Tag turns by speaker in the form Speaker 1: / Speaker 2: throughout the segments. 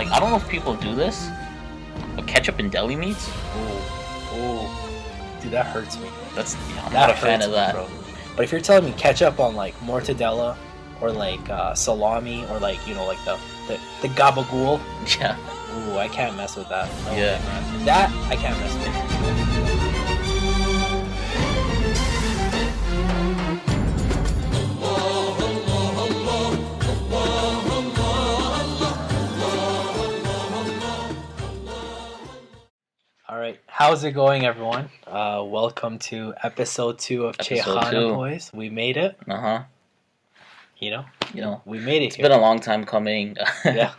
Speaker 1: like, I don't know if people do this, but ketchup and deli meats.
Speaker 2: Dude, that hurts me.
Speaker 1: I'm not a fan of that.
Speaker 2: Bro. But if you're telling me ketchup on like mortadella or like salami or like like the gabagool,
Speaker 1: Yeah.
Speaker 2: ooh, I can't mess with that. No
Speaker 1: Yeah.
Speaker 2: way, man. That I can't mess with. All right, how's it going, everyone? Welcome to episode 2 of Chaikhana Boyz. We made it. You know, we made it.
Speaker 1: It's been a long time coming.
Speaker 2: Yeah,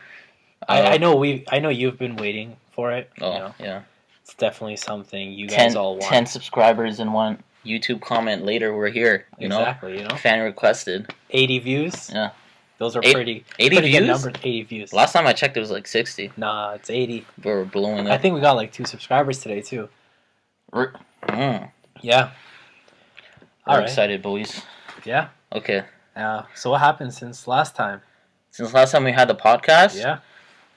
Speaker 2: I know you've been waiting for it.
Speaker 1: Oh, yeah.
Speaker 2: It's definitely something you guys all want.
Speaker 1: 10 subscribers and one YouTube comment later. We're here.
Speaker 2: Exactly.
Speaker 1: Fan requested.
Speaker 2: 80 views.
Speaker 1: Yeah.
Speaker 2: Those are pretty
Speaker 1: views?
Speaker 2: good numbers. 80 views.
Speaker 1: Last time I checked, it was like 60.
Speaker 2: Nah, it's 80.
Speaker 1: We're blowing up.
Speaker 2: I think we got like 2 subscribers today too. Yeah.
Speaker 1: We're excited, boys.
Speaker 2: Yeah.
Speaker 1: Okay.
Speaker 2: So what happened since last time?
Speaker 1: Since last time we had the podcast?
Speaker 2: Yeah.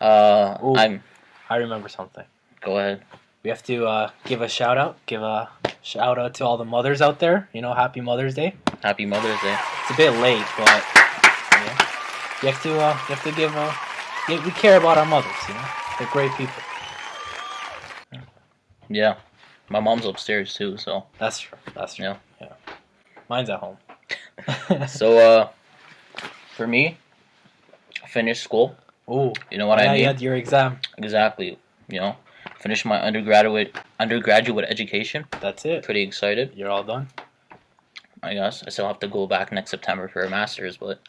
Speaker 2: I remember something.
Speaker 1: Go ahead.
Speaker 2: We have to give a shout out. Give a shout out to all the mothers out there. Happy Mother's Day.
Speaker 1: Happy Mother's Day.
Speaker 2: It's a bit late, but you have to give we care about our mothers. They're great people.
Speaker 1: Yeah. My mom's upstairs too, so.
Speaker 2: That's true. Yeah. Mine's at home.
Speaker 1: So, for me, I finished school.
Speaker 2: Ooh.
Speaker 1: You know what I mean?
Speaker 2: You had your exam.
Speaker 1: Exactly. Finished my undergraduate education.
Speaker 2: That's it.
Speaker 1: Pretty excited.
Speaker 2: You're all done?
Speaker 1: I guess. I still have to go back next September for a master's, but,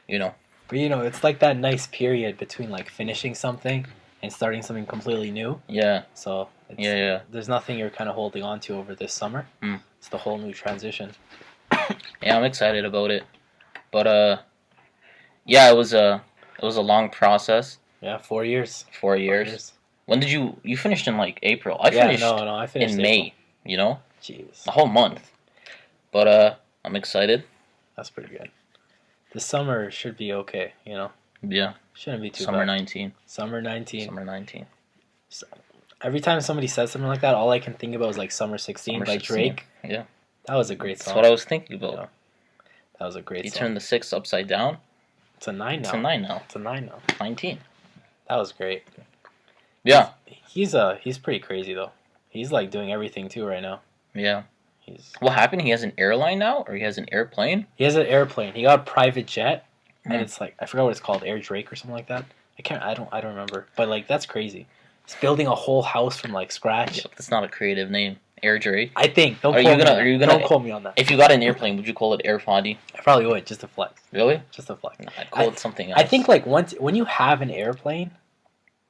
Speaker 2: But, it's like that nice period between, like, finishing something and starting something completely new.
Speaker 1: Yeah.
Speaker 2: So, there's nothing you're kind of holding on to over this summer. It's the whole new transition.
Speaker 1: Yeah, I'm excited about it. But, yeah, it was a long process.
Speaker 2: Yeah, 4 years.
Speaker 1: 4 years. When did you finished in, like, April? I finished
Speaker 2: in
Speaker 1: May,
Speaker 2: Jeez.
Speaker 1: A whole month. But, I'm excited.
Speaker 2: That's pretty good. The summer should be okay,
Speaker 1: Yeah.
Speaker 2: Shouldn't be too
Speaker 1: Summer
Speaker 2: bad.
Speaker 1: 19.
Speaker 2: Summer 19.
Speaker 1: Summer 19.
Speaker 2: So, every time somebody says something like that, all I can think about is like Summer 16 by Drake.
Speaker 1: Yeah.
Speaker 2: That was a great song.
Speaker 1: That's what I was thinking about.
Speaker 2: That was a great song.
Speaker 1: You turned the 6 upside down.
Speaker 2: It's a 9 now.
Speaker 1: It's a 9 now.
Speaker 2: It's a 9 now.
Speaker 1: 19.
Speaker 2: That was great.
Speaker 1: Yeah.
Speaker 2: He's pretty crazy though. He's like doing everything too right now.
Speaker 1: Yeah. What happened? He has an airline now, or he has an airplane?
Speaker 2: He has an airplane. He got a private jet, and it's like I forgot what it's called, Air Drake or something like that. I don't remember. But like that's crazy. He's building a whole house from like scratch.
Speaker 1: Yeah, that's not a creative name. Air Drake.
Speaker 2: I think. Don't quote me on that.
Speaker 1: If you got an airplane, would you call it Air Fondy?
Speaker 2: I probably would, just to flex.
Speaker 1: Really?
Speaker 2: Just to flex.
Speaker 1: No, I'd call it something else.
Speaker 2: I think like when you have an airplane,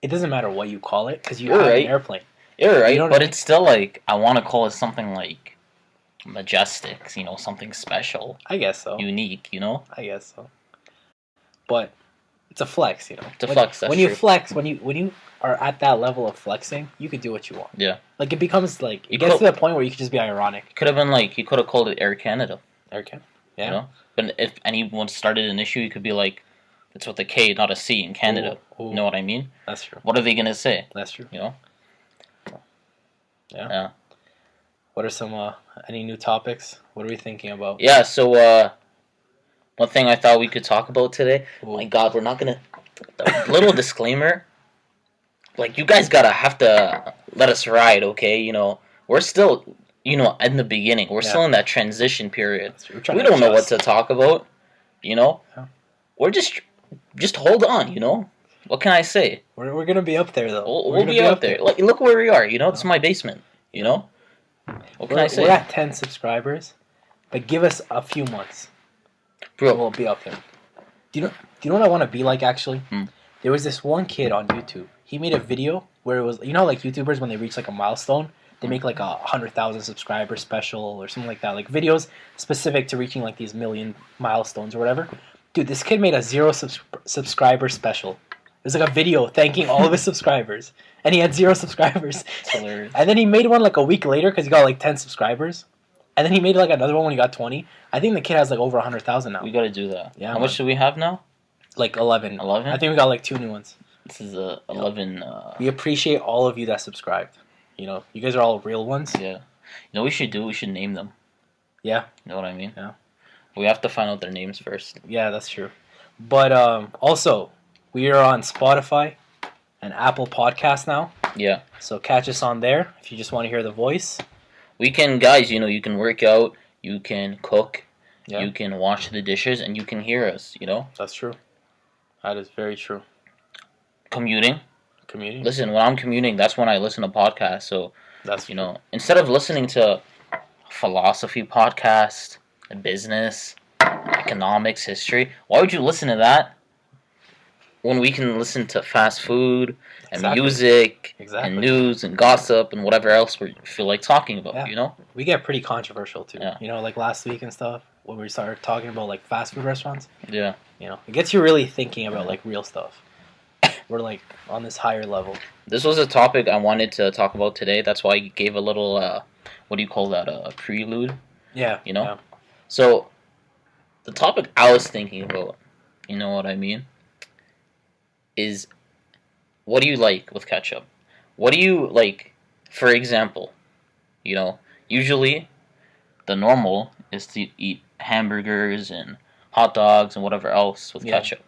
Speaker 2: it doesn't matter what you call it because you have an airplane.
Speaker 1: You're right, but it's still like I want to call it something like majestic, something special.
Speaker 2: I guess so.
Speaker 1: Unique,
Speaker 2: I guess so. But it's a flex, It's
Speaker 1: a flex. That's
Speaker 2: when you flex, when you are at that level of flexing, you could do what you want.
Speaker 1: Yeah.
Speaker 2: Like it becomes like it gets to the point where you could just be ironic.
Speaker 1: Could have been like you could have called it Air Canada.
Speaker 2: Air Canada. Yeah.
Speaker 1: But if anyone started an issue, you could be like, it's with a K, not a C in Canada.
Speaker 2: Ooh.
Speaker 1: You know what I mean?
Speaker 2: That's true.
Speaker 1: What are they gonna say?
Speaker 2: That's true.
Speaker 1: Yeah.
Speaker 2: What are some any new topics? What are we thinking about?
Speaker 1: Yeah. So one thing I thought we could talk about today. Oh my God, we're not gonna. A little disclaimer. Like you guys have to let us ride, okay? We're still, in the beginning. We're still in that transition period. We don't know what to talk about.
Speaker 2: Yeah.
Speaker 1: We're just hold on. What can I say?
Speaker 2: We're gonna be up there though.
Speaker 1: We'll be up there. Like, look where we are. It's my basement. What can I say?
Speaker 2: We're at 10 subscribers, but give us a few months.
Speaker 1: Bro,
Speaker 2: we'll be up there. Do you know what I want to be like actually? There was this one kid on YouTube. He made a video where it was like YouTubers when they reach like a milestone, they make like 100,000 subscriber special or something like that, like videos specific to reaching like these million milestones or whatever. Dude, this kid made a 0 subscriber special. It was like a video thanking all of his subscribers, and he had 0 subscribers.
Speaker 1: That's hilarious.
Speaker 2: And then he made one like a week later because he got like 10 subscribers. And then he made like another one when he got 20. I think the kid has like over 100,000 now.
Speaker 1: We gotta do that.
Speaker 2: Yeah.
Speaker 1: How much do we have now?
Speaker 2: Like 11.
Speaker 1: 11?
Speaker 2: I think we got like 2 new ones.
Speaker 1: This is 11.
Speaker 2: We appreciate all of you that subscribed. You guys are all real ones.
Speaker 1: Yeah. We should do? We should name them.
Speaker 2: Yeah.
Speaker 1: You know what I mean?
Speaker 2: Yeah.
Speaker 1: We have to find out their names first.
Speaker 2: Yeah, that's true. But also, we are on Spotify and Apple Podcasts now.
Speaker 1: Yeah.
Speaker 2: So catch us on there if you just want to hear the voice.
Speaker 1: We can, guys, you can work out, you can cook,
Speaker 2: Yeah.
Speaker 1: you can wash the dishes, and you can hear us,
Speaker 2: That's true. That is very true.
Speaker 1: Commuting.
Speaker 2: Commuting.
Speaker 1: Listen, when I'm commuting, that's when I listen to podcasts. So,
Speaker 2: That's
Speaker 1: instead of listening to philosophy podcast, business, economics, history, why would you listen to that when we can listen to fast food and music and news and gossip and whatever else we feel like talking about,
Speaker 2: We get pretty controversial too.
Speaker 1: Yeah.
Speaker 2: Like last week and stuff when we started talking about like fast food restaurants.
Speaker 1: Yeah.
Speaker 2: It gets you really thinking about like real stuff. We're like on this higher level.
Speaker 1: This was a topic I wanted to talk about today. That's why I gave a little, what do you call that, a prelude?
Speaker 2: Yeah. Yeah.
Speaker 1: So, the topic I was thinking about, you know what I mean, is what do you like with ketchup? What do you like, for example, usually the normal is to eat hamburgers and hot dogs and whatever else with ketchup.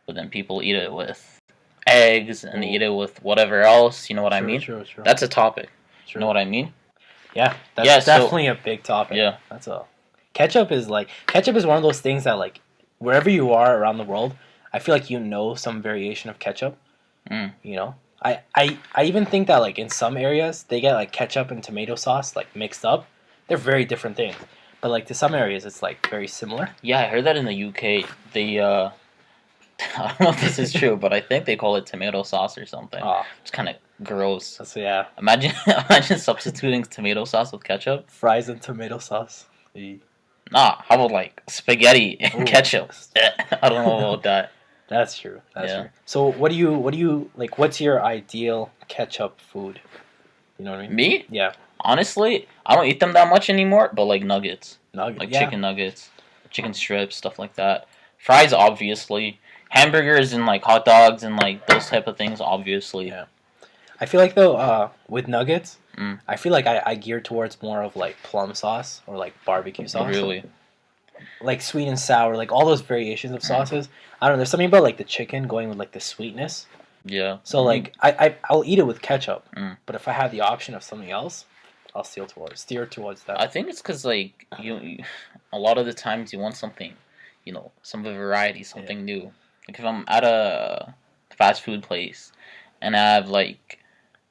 Speaker 1: But then people eat it with eggs and they eat it with whatever else, you know what I mean?
Speaker 2: True.
Speaker 1: That's a topic. You know what I mean?
Speaker 2: Yeah, that's definitely a big topic.
Speaker 1: Yeah.
Speaker 2: Ketchup is one of those things that like wherever you are around the world, I feel like some variation of ketchup.
Speaker 1: Mm.
Speaker 2: I even think that like in some areas they get like ketchup and tomato sauce like mixed up. They're very different things. But like to some areas it's like very similar.
Speaker 1: Yeah, I heard that in the UK. They I don't know if this is true, but I think they call it tomato sauce or something.
Speaker 2: Oh.
Speaker 1: It's kind of gross.
Speaker 2: Yeah.
Speaker 1: Imagine substituting tomato sauce with ketchup.
Speaker 2: Fries and tomato sauce.
Speaker 1: Nah, how about like spaghetti and ketchup? I don't know about that.
Speaker 2: That's true. That's true. So what do you like? What's your ideal ketchup food? You know what I mean?
Speaker 1: Me?
Speaker 2: Yeah.
Speaker 1: Honestly, I don't eat them that much anymore, but like nuggets.
Speaker 2: Like
Speaker 1: chicken nuggets, chicken strips, stuff like that. Fries, obviously. Hamburgers and like hot dogs and like those type of things, obviously.
Speaker 2: Yeah. I feel like though, with nuggets, I feel like I gear towards more of like plum sauce or like barbecue sauce.
Speaker 1: Really?
Speaker 2: Like sweet and sour, like all those variations of sauces. I don't know. There's something about like the chicken going with like the sweetness.
Speaker 1: Yeah.
Speaker 2: So like I'll eat it with ketchup, but if I have the option of something else, I'll steer towards that.
Speaker 1: I think it's because like you, a lot of the times you want something, some variety, something new. Like if I'm at a fast food place and I have like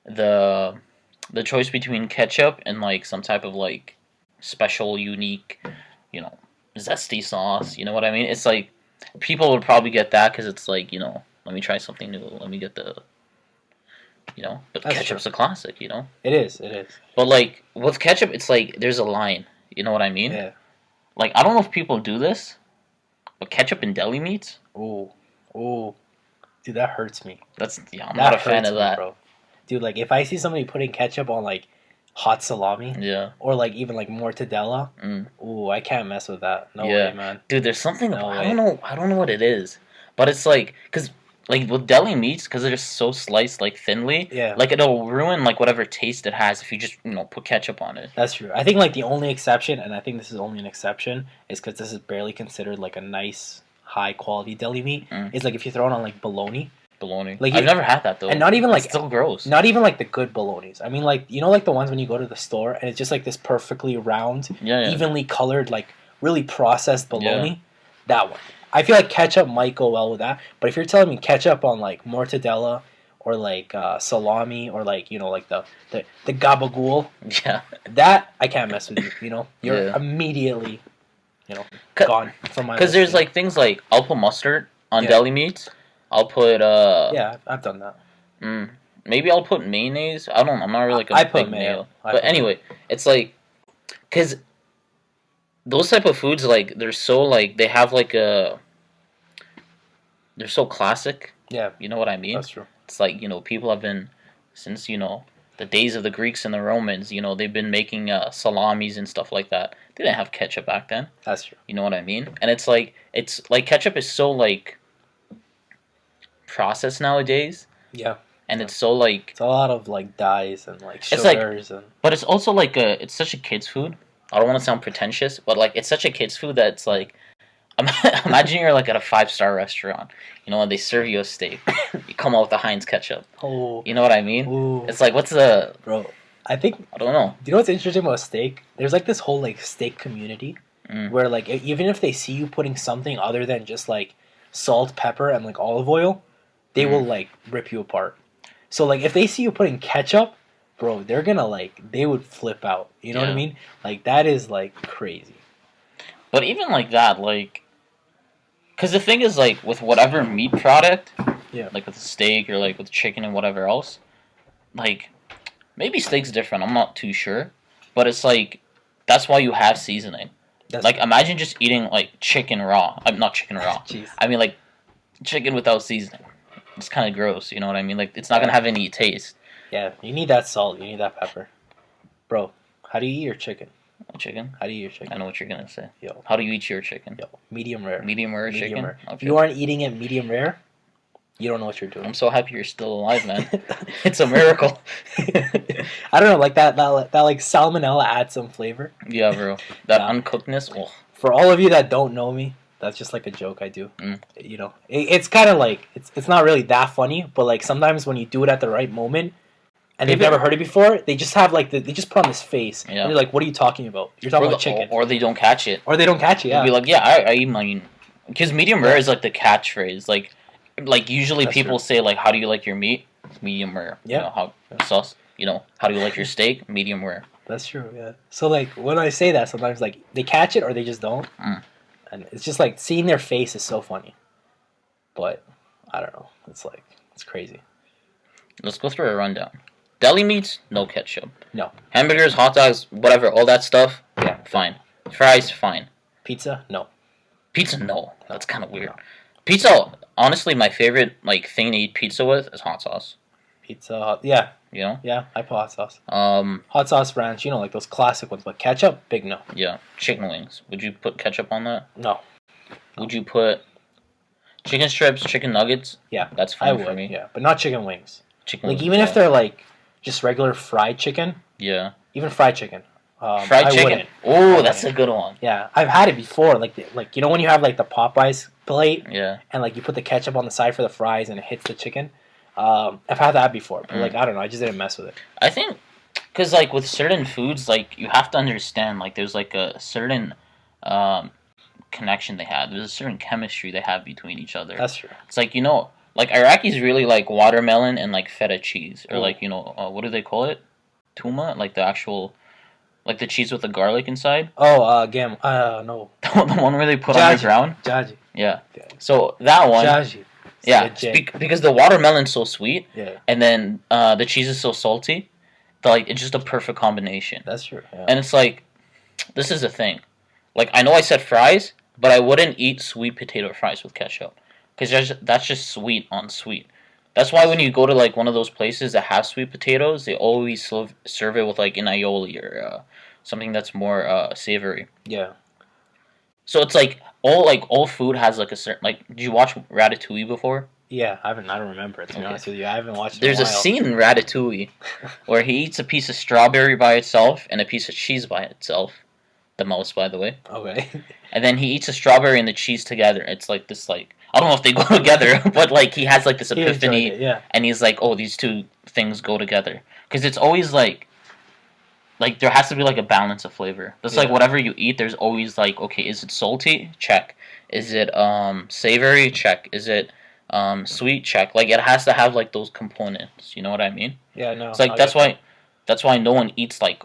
Speaker 1: the choice between ketchup and like some type of like special, unique, zesty sauce. You know what I mean? It's like people would probably get that because it's like let me try something new. Let me get the. But
Speaker 2: That's
Speaker 1: ketchup's
Speaker 2: true.
Speaker 1: a classic.
Speaker 2: It is.
Speaker 1: But like with ketchup, it's like there's a line. You know what I mean?
Speaker 2: Yeah.
Speaker 1: Like I don't know if people do this, but ketchup in deli meats.
Speaker 2: Oh, dude, that hurts me.
Speaker 1: I'm not a fan of that,
Speaker 2: bro. Dude, like if I see somebody putting ketchup on like hot salami, or like even like mortadella, I can't mess with that. No way, man.
Speaker 1: Dude, there's something I don't know what it is, but it's like because like with deli meats because they're just so sliced like thinly, like it'll ruin like whatever taste it has if you just put ketchup on it.
Speaker 2: That's true. I think like the only exception, and I think this is only an exception, is because this is barely considered like a nice high quality deli meat. Is like if you throw it on like bologna.
Speaker 1: Like I've never had that though,
Speaker 2: and not even like
Speaker 1: it's still gross.
Speaker 2: Not even like the good bolognas. I mean, like like the ones when you go to the store and it's just like this perfectly round, evenly colored, like really processed bologna. That one. I feel like ketchup might go well with that. But if you're telling me ketchup on like mortadella or like salami or like like the gabagool, that I can't mess with you. You're immediately gone from my.
Speaker 1: Because there's like things like I'll put mustard on deli meats. I'll put
Speaker 2: I've done that.
Speaker 1: Maybe I'll put mayonnaise. I'm not really like a big mayo. But anyway, it's like because those type of foods like they're so like they have like they're so classic.
Speaker 2: Yeah,
Speaker 1: you know what I mean.
Speaker 2: That's true.
Speaker 1: It's like people have been since the days of the Greeks and the Romans. They've been making salamis and stuff like that. They didn't have ketchup back then.
Speaker 2: That's true.
Speaker 1: You know what I mean? And it's like ketchup is so like processed nowadays,
Speaker 2: Yeah.
Speaker 1: and it's so like
Speaker 2: It's a lot of like dyes and like
Speaker 1: it's like,
Speaker 2: sugars and
Speaker 1: but it's also like it's such a kid's food. I don't want to sound pretentious, but like it's such a kid's food that it's like, imagine you're like at a 5-star restaurant, you know, and they serve you a steak. You come out with the Heinz ketchup.
Speaker 2: oh,
Speaker 1: You know what I mean?
Speaker 2: ooh,
Speaker 1: It's like, what's the?
Speaker 2: bro. I think.
Speaker 1: I don't know.
Speaker 2: Do you know what's interesting about steak? There's like this whole like steak community where like even if they see you putting something other than just like salt, pepper, and like olive oil, they will like rip you apart. So like if they see you putting ketchup, bro, they're gonna like they would flip out. You know what I
Speaker 1: Yeah.
Speaker 2: mean? Like that is like crazy.
Speaker 1: But even like that, like, because the thing is, like, with whatever meat product,
Speaker 2: Yeah.
Speaker 1: like with steak or like with chicken and whatever else, like, maybe steak's different. I'm not too sure, but it's like that's why you have seasoning.
Speaker 2: That's
Speaker 1: Like, imagine just eating like chicken raw. I'm not chicken raw.
Speaker 2: Jeez.
Speaker 1: I mean like chicken without seasoning. It's kind of gross. You know what I mean? Like, it's not gonna have any taste.
Speaker 2: Yeah, you need that salt. You need that pepper, bro. How do you eat your chicken?
Speaker 1: Chicken.
Speaker 2: How do you eat your
Speaker 1: I
Speaker 2: chicken?
Speaker 1: know what you're gonna say.
Speaker 2: Yo,
Speaker 1: How do you eat your chicken?
Speaker 2: yo, medium rare.
Speaker 1: Medium rare
Speaker 2: Medium
Speaker 1: chicken.
Speaker 2: rare. If
Speaker 1: Okay.
Speaker 2: you aren't eating it medium rare, you don't know what you're doing.
Speaker 1: I'm so happy you're still alive, man. It's a miracle.
Speaker 2: I don't know, like that like salmonella adds some flavor.
Speaker 1: Yeah, bro. That
Speaker 2: Nah.
Speaker 1: uncookedness. Oh.
Speaker 2: For all of you that don't know me, that's just like a joke I do. You know, it's kind of like it's not really that funny, but like sometimes when you do it at the right moment, and they've
Speaker 1: People-
Speaker 2: never heard it before, they just have like they just put on this face,
Speaker 1: Yeah.
Speaker 2: and they're like, "What are you talking about? You're talking about chicken,"
Speaker 1: Or they don't catch it.
Speaker 2: or they don't catch it.
Speaker 1: They'll
Speaker 2: Yeah,
Speaker 1: be like, yeah, I eat mine. Because medium rare is like the catchphrase. Like usually
Speaker 2: That's
Speaker 1: people
Speaker 2: true.
Speaker 1: say like, how do you like your meat? Medium rare.
Speaker 2: Yeah.
Speaker 1: You know, how sauce. You know, how do you like your steak? Medium rare.
Speaker 2: that's true. Yeah. So like when I say that, sometimes like they catch it or they just don't, and it's just like seeing their face is so funny. But I don't know. It's like it's crazy.
Speaker 1: Let's go through a rundown. Deli meats, no ketchup.
Speaker 2: No.
Speaker 1: Hamburgers, hot dogs, whatever, all that stuff.
Speaker 2: Yeah.
Speaker 1: Fine. Fries, fine.
Speaker 2: Pizza, no.
Speaker 1: Pizza, no. That's kind of weird. Pizza, honestly, my favorite like thing to eat pizza with is hot sauce.
Speaker 2: Pizza, yeah,
Speaker 1: You know.
Speaker 2: yeah. I put hot sauce.
Speaker 1: Um.
Speaker 2: Hot sauce ranch, you know, like those classic ones. But ketchup, big no.
Speaker 1: Yeah. Chicken wings. Would you put ketchup on that?
Speaker 2: No.
Speaker 1: Would you put chicken strips, chicken nuggets?
Speaker 2: Yeah,
Speaker 1: That's
Speaker 2: I
Speaker 1: fine
Speaker 2: would.
Speaker 1: for me.
Speaker 2: Yeah, but not chicken wings.
Speaker 1: Chicken
Speaker 2: Like
Speaker 1: wings,
Speaker 2: even if
Speaker 1: yeah.
Speaker 2: they're like just regular fried chicken,
Speaker 1: Yeah.
Speaker 2: even fried chicken.
Speaker 1: Fried
Speaker 2: I
Speaker 1: chicken.
Speaker 2: wouldn't.
Speaker 1: Oh,
Speaker 2: I
Speaker 1: that's a
Speaker 2: wouldn't.
Speaker 1: good one.
Speaker 2: Yeah, I've had it before. Like you know when you have like the Popeyes plate
Speaker 1: Yeah.
Speaker 2: and like you put the ketchup on the side for the fries and it hits the chicken. I've had that before, but like I don't know, I just didn't mess with it.
Speaker 1: I think, because like with certain foods, like you have to understand, like there's like a certain connection they have. There's a certain chemistry they have between each other.
Speaker 2: That's true.
Speaker 1: It's like, you know, like Iraqis really like watermelon and like feta cheese, or
Speaker 2: Oh.
Speaker 1: like, you know, what do they call it? Tuma, like the actual, like the cheese with the garlic inside.
Speaker 2: Oh, gam. No.
Speaker 1: The one where they put on the
Speaker 2: Jaji.
Speaker 1: ground.
Speaker 2: Jaji.
Speaker 1: Yeah. So that one.
Speaker 2: Jaji.
Speaker 1: Yeah,
Speaker 2: It's a J.
Speaker 1: because the watermelon's so sweet,
Speaker 2: Yeah,
Speaker 1: and then the cheese is so salty, that, like, it's just a perfect combination.
Speaker 2: that's true. Yeah.
Speaker 1: And it's like, this is the thing. Like, I know I said fries, but I wouldn't eat sweet potato fries with ketchup, because that's just sweet on sweet. That's why when you go to like one of those places that have sweet potatoes, they always serve it with like an aioli or something that's more savory.
Speaker 2: Yeah.
Speaker 1: So it's like all food has like a certain, like, did you watch Ratatouille before?
Speaker 2: Yeah, I don't remember it, to be
Speaker 1: Okay.
Speaker 2: honest with you. I haven't watched it
Speaker 1: There's
Speaker 2: in
Speaker 1: a
Speaker 2: a while.
Speaker 1: scene in Ratatouille where he eats a piece of strawberry by itself and a piece of cheese by itself. The mouse, by the way.
Speaker 2: Okay.
Speaker 1: And then he eats a strawberry and the cheese together. It's like this, like, I don't know if they go together, but like he has like this
Speaker 2: He enjoyed
Speaker 1: epiphany,
Speaker 2: it, yeah.
Speaker 1: and he's like, oh, these two things go together. Because it's always like there has to be like a balance of flavor. It's like
Speaker 2: Yeah.
Speaker 1: whatever you eat, there's always like, okay, is it salty? Check. Is it savory? Check. Is it sweet? Check. Like it has to have like those components. You know what I mean?
Speaker 2: Yeah, no.
Speaker 1: It's like that's why no one eats like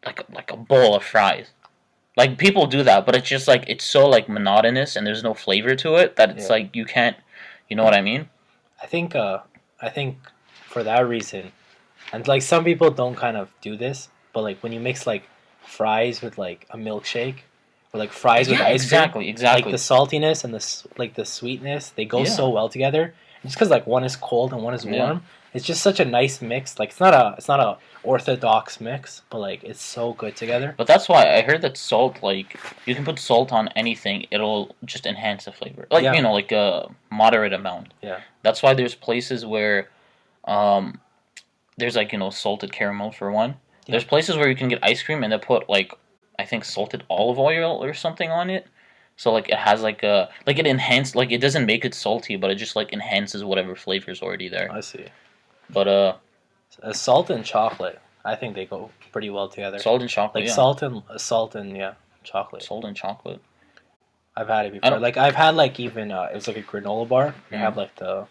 Speaker 1: a bowl of fries. Like people do that, but it's just like it's so like monotonous and there's no flavor to it that it's
Speaker 2: Yeah.
Speaker 1: like you can't. You know what I mean?
Speaker 2: I think for that reason, and like some people don't kind of do this, but like when you mix like fries with like a milkshake, or like fries with
Speaker 1: Yeah,
Speaker 2: ice
Speaker 1: exactly,
Speaker 2: cream,
Speaker 1: exactly.
Speaker 2: like the saltiness and the sweetness, they go
Speaker 1: Yeah.
Speaker 2: so well together. Just because like one is cold and one is
Speaker 1: Yeah.
Speaker 2: warm, It's just such a nice mix. Like it's not a orthodox mix, but like it's so good together.
Speaker 1: But that's why I heard that salt, like, you can put salt on anything, it'll just enhance the flavor. Like,
Speaker 2: Yeah.
Speaker 1: like a moderate amount.
Speaker 2: Yeah.
Speaker 1: That's why there's places where, there's like, salted caramel for one.
Speaker 2: Yeah.
Speaker 1: There's places where you can get ice cream and they put, like, I think salted olive oil or something on it. So, like, it has, like, it enhances, like, it doesn't make it salty, but it just, like, enhances whatever flavor's already there.
Speaker 2: I see.
Speaker 1: But,
Speaker 2: Salt and chocolate, I think they go pretty well together.
Speaker 1: salt and chocolate,
Speaker 2: Like
Speaker 1: yeah.
Speaker 2: salt and chocolate.
Speaker 1: Salt and chocolate.
Speaker 2: I've had it before. Like I've had like even it's like a granola bar. They
Speaker 1: Mm.
Speaker 2: have like the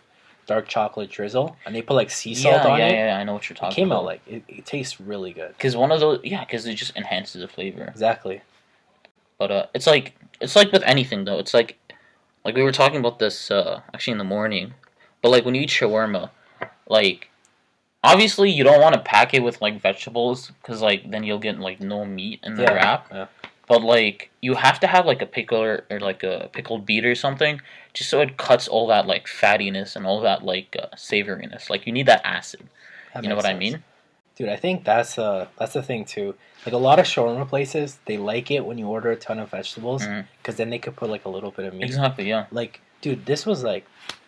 Speaker 2: dark chocolate drizzle, and they put like sea salt on it.
Speaker 1: Yeah, I know what you're talking
Speaker 2: It came
Speaker 1: about.
Speaker 2: out like it tastes really good.
Speaker 1: Because one of those, because it just enhances the flavor.
Speaker 2: Exactly.
Speaker 1: But it's like with anything though. It's like we were talking about this actually in the morning. But like when you eat shawarma, like obviously you don't want to pack it with like vegetables because like then you'll get like no meat in the wrap.
Speaker 2: Yeah.
Speaker 1: But like you have to have like a pickle or like a pickled beet or something, just so it cuts all that like fattiness and all that like savoriness. Like you need that acid.
Speaker 2: That
Speaker 1: You know
Speaker 2: makes
Speaker 1: what I
Speaker 2: sense.
Speaker 1: mean?
Speaker 2: Dude, I think that's the thing too. Like a lot of shawarma places, they like it when you order a ton of vegetables because then they could put like a little bit of meat.
Speaker 1: Exactly. Yeah.
Speaker 2: Like, dude, this was like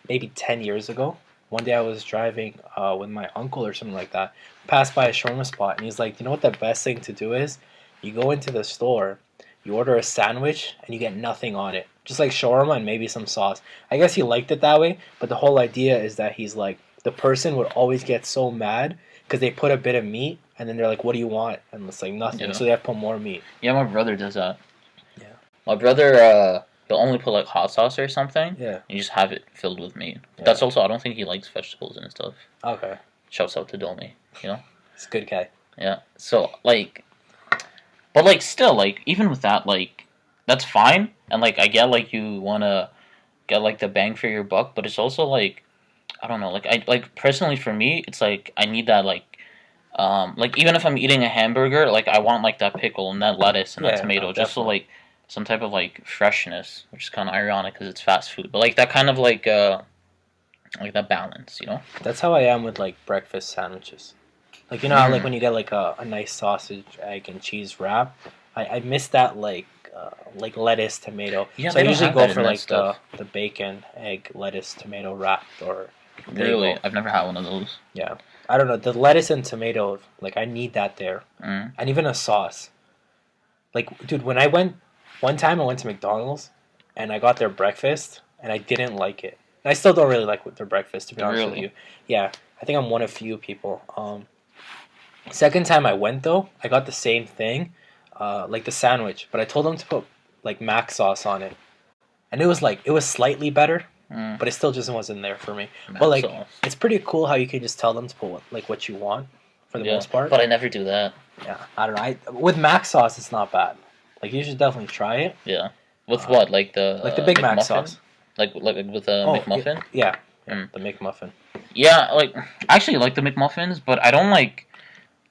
Speaker 2: maybe 10 years ago. One day I was driving with my uncle or something like that, passed by a shawarma spot, and he's like, you know what the best thing to do is? You go into the store, you order a sandwich, and you get nothing on it. Just like shawarma and maybe some sauce. I guess he liked it that way, but the whole idea is that he's like, the person would always get so mad because they put a bit of meat, and then they're like, what do you want? And it's like nothing,
Speaker 1: Yeah.
Speaker 2: so they have to put more meat.
Speaker 1: Yeah, my brother does that.
Speaker 2: Yeah.
Speaker 1: My brother, he'll only put like hot sauce or something.
Speaker 2: Yeah.
Speaker 1: And just have it filled with meat.
Speaker 2: Yeah.
Speaker 1: That's also, I don't think he likes vegetables and stuff.
Speaker 2: Okay.
Speaker 1: Shouts out to Domi, you know?
Speaker 2: He's a good guy.
Speaker 1: Yeah. So, like, but like still, like, even with that, like, that's fine. And like, I get like you want to get like the bang for your buck, but it's also like, I don't know, like personally for me, it's like, I need that like even if I'm eating a hamburger, like I want like that pickle and that lettuce and that tomato,
Speaker 2: no,
Speaker 1: just so
Speaker 2: definitely.
Speaker 1: like some type of like freshness, which is kind of ironic because it's fast food, but like that kind of like that balance, you know?
Speaker 2: That's how I am with like breakfast sandwiches. Like you know how like when you get like a nice sausage, egg, and cheese wrap, I miss that like lettuce, tomato.
Speaker 1: Yeah,
Speaker 2: So
Speaker 1: they
Speaker 2: I
Speaker 1: don't
Speaker 2: usually
Speaker 1: have
Speaker 2: go
Speaker 1: that in
Speaker 2: for
Speaker 1: that
Speaker 2: like
Speaker 1: stuff.
Speaker 2: the bacon, egg, lettuce, tomato wrap or
Speaker 1: Really,
Speaker 2: bagel.
Speaker 1: I've never had one of those.
Speaker 2: Yeah. I don't know, the lettuce and tomato, like I need that there.
Speaker 1: Mm.
Speaker 2: And even a sauce. Like dude, when I went one time I went to McDonald's and I got their breakfast and I didn't like it. And I still don't really like their breakfast, to be honest with
Speaker 1: Really?
Speaker 2: you. Yeah. I think I'm one of few people. Second time I went though, I got the same thing, like the sandwich, but I told them to put like mac sauce on it, and it was slightly better,
Speaker 1: Mm.
Speaker 2: but it still just wasn't there for me.
Speaker 1: Mac
Speaker 2: But like,
Speaker 1: sauce.
Speaker 2: it's pretty cool how you can just tell them to put what you want, for the most part.
Speaker 1: But I never do that.
Speaker 2: Yeah, I don't know. With mac sauce, it's not bad. Like you should definitely try it.
Speaker 1: Yeah. With what? Like the
Speaker 2: Big Mac
Speaker 1: McMuffin?
Speaker 2: sauce.
Speaker 1: Like with a McMuffin?
Speaker 2: Yeah,
Speaker 1: Mm.
Speaker 2: the McMuffin.
Speaker 1: Yeah, like I actually like the McMuffins, but I don't like.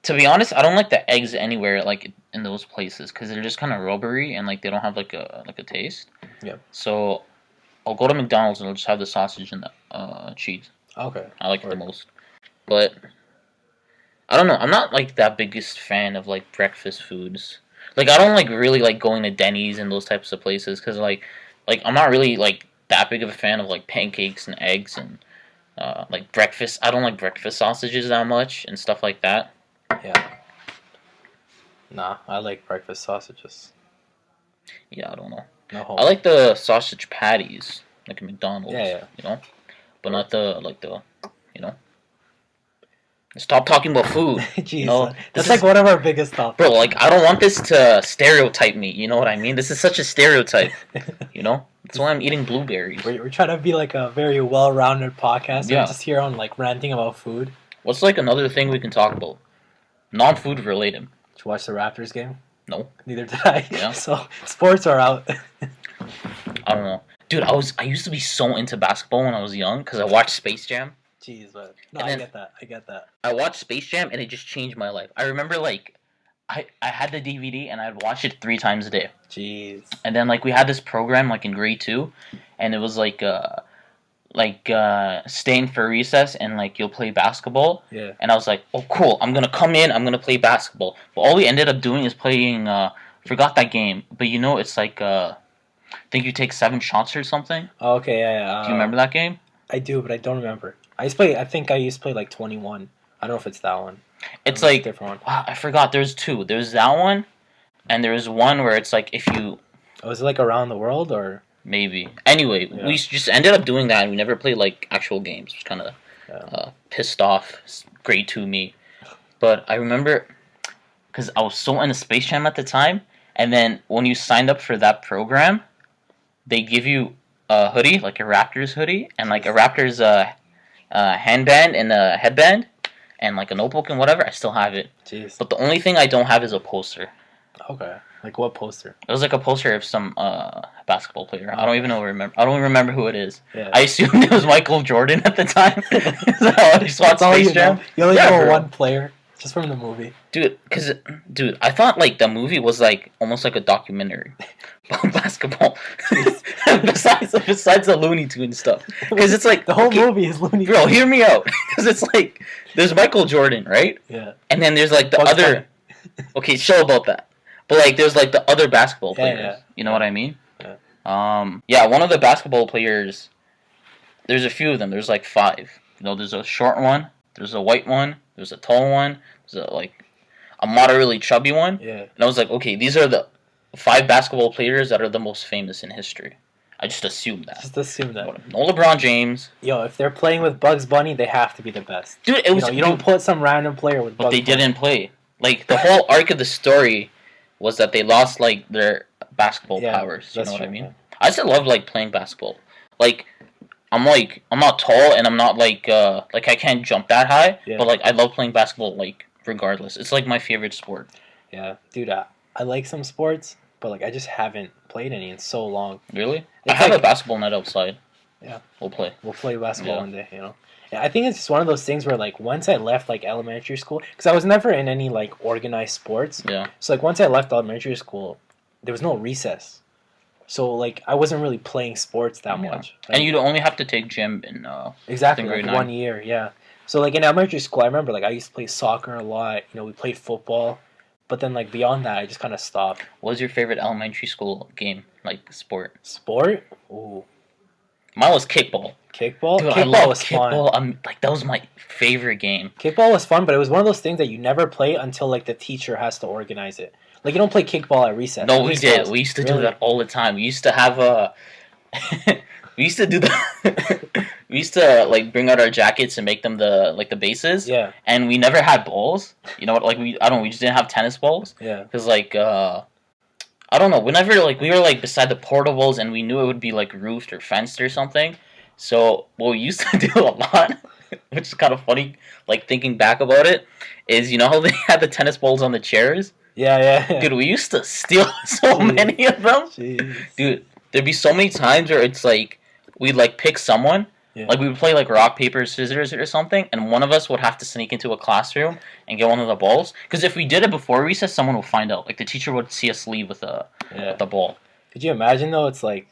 Speaker 1: To be honest, I don't like the eggs anywhere like in those places because they're just kind of rubbery and like they don't have like a taste.
Speaker 2: Yeah.
Speaker 1: So I'll go to McDonald's and I'll just have the sausage and the cheese.
Speaker 2: Okay.
Speaker 1: I like it the most. But I don't know. I'm not like that biggest fan of like breakfast foods. Like I don't like really like going to Denny's and those types of places because like I'm not really like that big of a fan of like pancakes and eggs and like breakfast. I don't like breakfast sausages that much and stuff like that.
Speaker 2: Yeah. Nah, I like breakfast sausages.
Speaker 1: Yeah, I don't know.
Speaker 2: No hope.
Speaker 1: I like the sausage patties like at McDonald's.
Speaker 2: Yeah.
Speaker 1: You know, but not the you know. Stop talking about food.
Speaker 2: Jeez,
Speaker 1: No,
Speaker 2: that's
Speaker 1: this
Speaker 2: like
Speaker 1: is-
Speaker 2: one of our biggest topics.
Speaker 1: Bro, like, I don't want this to stereotype me, you know what I mean? This is such a stereotype, you know? That's why I'm eating blueberries.
Speaker 2: We're trying to be like a very well-rounded podcast.
Speaker 1: Yeah.
Speaker 2: We're just here on like ranting about food.
Speaker 1: What's, like, another thing we can talk about? Non-food related.
Speaker 2: Did you watch the Raptors game?
Speaker 1: No.
Speaker 2: Neither did I.
Speaker 1: Yeah.
Speaker 2: So, sports are out.
Speaker 1: I don't know. Dude, I used to be so into basketball when I was young because I watched Space Jam.
Speaker 2: Jeez, man. No,
Speaker 1: And
Speaker 2: I
Speaker 1: then-
Speaker 2: get that. I get that.
Speaker 1: I watched Space Jam and it just changed my life. I remember, like, I had the DVD and I'd watch it 3 times a day.
Speaker 2: Jeez.
Speaker 1: And then, like, we had this program, like, in grade 2, and it was, like like staying for recess and like you'll play basketball.
Speaker 2: Yeah.
Speaker 1: And I was like, oh cool, I'm gonna come in, I'm gonna play basketball. But all we ended up doing is playing. Forgot that game, but you know it's like I think you take 7 shots or something.
Speaker 2: Oh, okay, yeah.
Speaker 1: Do you remember that game?
Speaker 2: I do, but I don't remember. I used to play. I think I used to play like 21. I don't know if it's that one.
Speaker 1: It's like
Speaker 2: a different one.
Speaker 1: I forgot. There's 2. There's that one, and there's one where it's like if you.
Speaker 2: Oh, is it like around the world or?
Speaker 1: Maybe. Anyway,
Speaker 2: Yeah.
Speaker 1: we just ended up doing that, and we never played like actual games. Which kind of pissed off grade 2 me. But I remember because I was so into Space Jam at the time, and then when you signed up for that program, they give you a hoodie, like a Raptors hoodie, and like a Raptors handband and a headband, and like a notebook and whatever. I still have it.
Speaker 2: Jeez.
Speaker 1: But the only thing I don't have is a poster.
Speaker 2: Okay. Like what poster?
Speaker 1: It was like a poster of some basketball player. I don't even remember. I don't even remember who it is.
Speaker 2: Yeah.
Speaker 1: I assumed it was Michael Jordan at the time. So I just watched
Speaker 2: That's all
Speaker 1: Space
Speaker 2: you
Speaker 1: Jam.
Speaker 2: know. You only
Speaker 1: Yeah,
Speaker 2: know
Speaker 1: bro.
Speaker 2: one player, just from the movie.
Speaker 1: Dude, I thought like the movie was like almost like a documentary about basketball. besides the Looney Tunes stuff, because it's like
Speaker 2: The whole
Speaker 1: okay,
Speaker 2: movie is Looney
Speaker 1: bro,
Speaker 2: Tunes.
Speaker 1: hear me out. Because it's like there's Michael Jordan, right?
Speaker 2: Yeah.
Speaker 1: And then there's like the
Speaker 2: Bugs
Speaker 1: other. Okay, show about that. But like there's like the other basketball
Speaker 2: Yeah,
Speaker 1: players.
Speaker 2: yeah.
Speaker 1: You know what I mean?
Speaker 2: Yeah.
Speaker 1: Yeah, one of the basketball players. There's a few of them. There's like 5. You know, there's a short one. There's a white one. There's a tall one. There's a moderately chubby one.
Speaker 2: Yeah.
Speaker 1: And I was like, okay, these are the 5 basketball players that are the most famous in history. I just assumed that.
Speaker 2: Just assume that.
Speaker 1: No LeBron James.
Speaker 2: Yo, if they're playing with Bugs Bunny, they have to be the best.
Speaker 1: Dude, it was.
Speaker 2: You don't put some random player with
Speaker 1: But
Speaker 2: Bugs
Speaker 1: they
Speaker 2: Bunny.
Speaker 1: didn't play. Like, the whole arc of the story was that they lost, like, their basketball powers. You know what I mean?
Speaker 2: Yeah.
Speaker 1: I still love, like, playing basketball. Like, I'm not tall and I'm not, like I can't jump that high.
Speaker 2: Yeah.
Speaker 1: But, like, I love playing basketball, like, regardless. It's, like, my favorite sport.
Speaker 2: Yeah. Dude, I like some sports, but, like, I just haven't played any in so long.
Speaker 1: Really?
Speaker 2: It's
Speaker 1: I have
Speaker 2: like-
Speaker 1: a basketball net outside.
Speaker 2: Yeah.
Speaker 1: We'll play.
Speaker 2: We'll play basketball
Speaker 1: Yeah.
Speaker 2: one day, you know? Yeah, I think it's just one of those things where, like, once I left, like, elementary school, because I was never in any, like, organized sports.
Speaker 1: Yeah.
Speaker 2: So, like, once I left elementary school, there was no recess. So, like, I wasn't really playing sports that
Speaker 1: Yeah.
Speaker 2: much.
Speaker 1: And you'd only have to take gym in
Speaker 2: Exactly,
Speaker 1: in
Speaker 2: like
Speaker 1: grade 9.
Speaker 2: 1 year, yeah. So, like, in elementary school, I remember, like, I used to play soccer a lot. You know, we played football. But then, like, beyond that, I just kind of stopped.
Speaker 1: What was your favorite elementary school game, like, sport?
Speaker 2: Sport? Ooh.
Speaker 1: Mine was kickball.
Speaker 2: Kickball?
Speaker 1: Dude, I
Speaker 2: Kickball
Speaker 1: love
Speaker 2: was fun.
Speaker 1: kickball. Like, that was my favorite game.
Speaker 2: Kickball was fun, but it was one of those things that you never play until, like, the teacher has to organize it. Like, you don't play kickball at recess.
Speaker 1: No,
Speaker 2: At
Speaker 1: we
Speaker 2: least
Speaker 1: did.
Speaker 2: us.
Speaker 1: We used to do
Speaker 2: Really?
Speaker 1: that all the time. We used to have a. We used to do the. We used to like bring out our jackets and make them the bases.
Speaker 2: Yeah,
Speaker 1: And we never had balls. You know what? Like I don't know. We just didn't have tennis balls
Speaker 2: yeah.
Speaker 1: because like I don't know. Whenever like we were like beside the portables and we knew it would be like roofed or fenced or something. So what we used to do a lot, which is kind of funny, like thinking back about it, is you know how they had the tennis balls on the chairs.
Speaker 2: Yeah.
Speaker 1: Dude, we used to steal so
Speaker 2: Jeez.
Speaker 1: many of them.
Speaker 2: Jeez.
Speaker 1: Dude, there'd be so many times where it's like we'd like pick someone,
Speaker 2: Yeah.
Speaker 1: like we would play like rock paper scissors or something, and one of us would have to sneak into a classroom and get one of the balls. Because if we did it before recess, someone would find out. Like the teacher would see us leave with the ball.
Speaker 2: Could you imagine though? It's like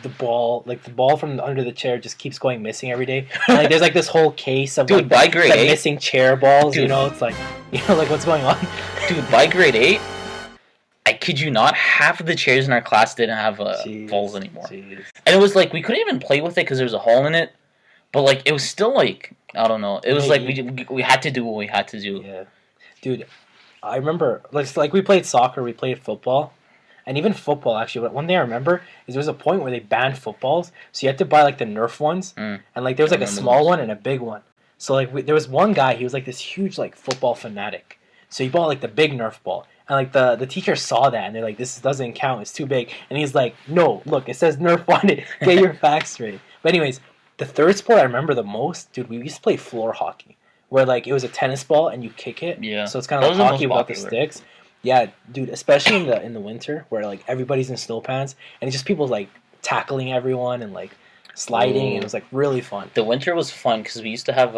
Speaker 2: the ball from under the chair just keeps going missing every day. And, like there's like this whole case of
Speaker 1: Dude, by
Speaker 2: like,
Speaker 1: grade
Speaker 2: like,
Speaker 1: 8,
Speaker 2: missing chair balls.
Speaker 1: Dude.
Speaker 2: You know, it's like like what's going on?
Speaker 1: dude, by grade 8, I kid you not, half of the chairs in our class didn't have
Speaker 2: Jeez.
Speaker 1: balls anymore.
Speaker 2: Jeez.
Speaker 1: And it was like we couldn't even play with it because there was a hole in it. But like it was still like I don't know. It was
Speaker 2: Yeah,
Speaker 1: like we had to do what we had to do.
Speaker 2: Yeah, dude, I remember like we played soccer, we played football, and even football actually. One thing I remember is there was a point where they banned footballs, so you had to buy like the Nerf ones, and like there was
Speaker 1: I
Speaker 2: like a
Speaker 1: remember
Speaker 2: small
Speaker 1: those.
Speaker 2: one and a big one. So like there was one guy, he was like this huge like football fanatic, so he bought like the big Nerf ball. And like the teacher saw that and they're like, this doesn't count, it's too big. And he's like, no, look, it says Nerf on it. Get your facts straight. But anyways, the third sport I remember the most, dude, we used to play floor hockey, where like it was a tennis ball and you kick it.
Speaker 1: Yeah.
Speaker 2: So it's kind
Speaker 1: That
Speaker 2: of
Speaker 1: was
Speaker 2: like
Speaker 1: the
Speaker 2: hockey
Speaker 1: most
Speaker 2: without the
Speaker 1: popular.
Speaker 2: sticks. Yeah, dude, especially in the winter where like everybody's in snow pants and it's just people like tackling everyone and like sliding, and it was like really fun.
Speaker 1: The winter was fun because we used to have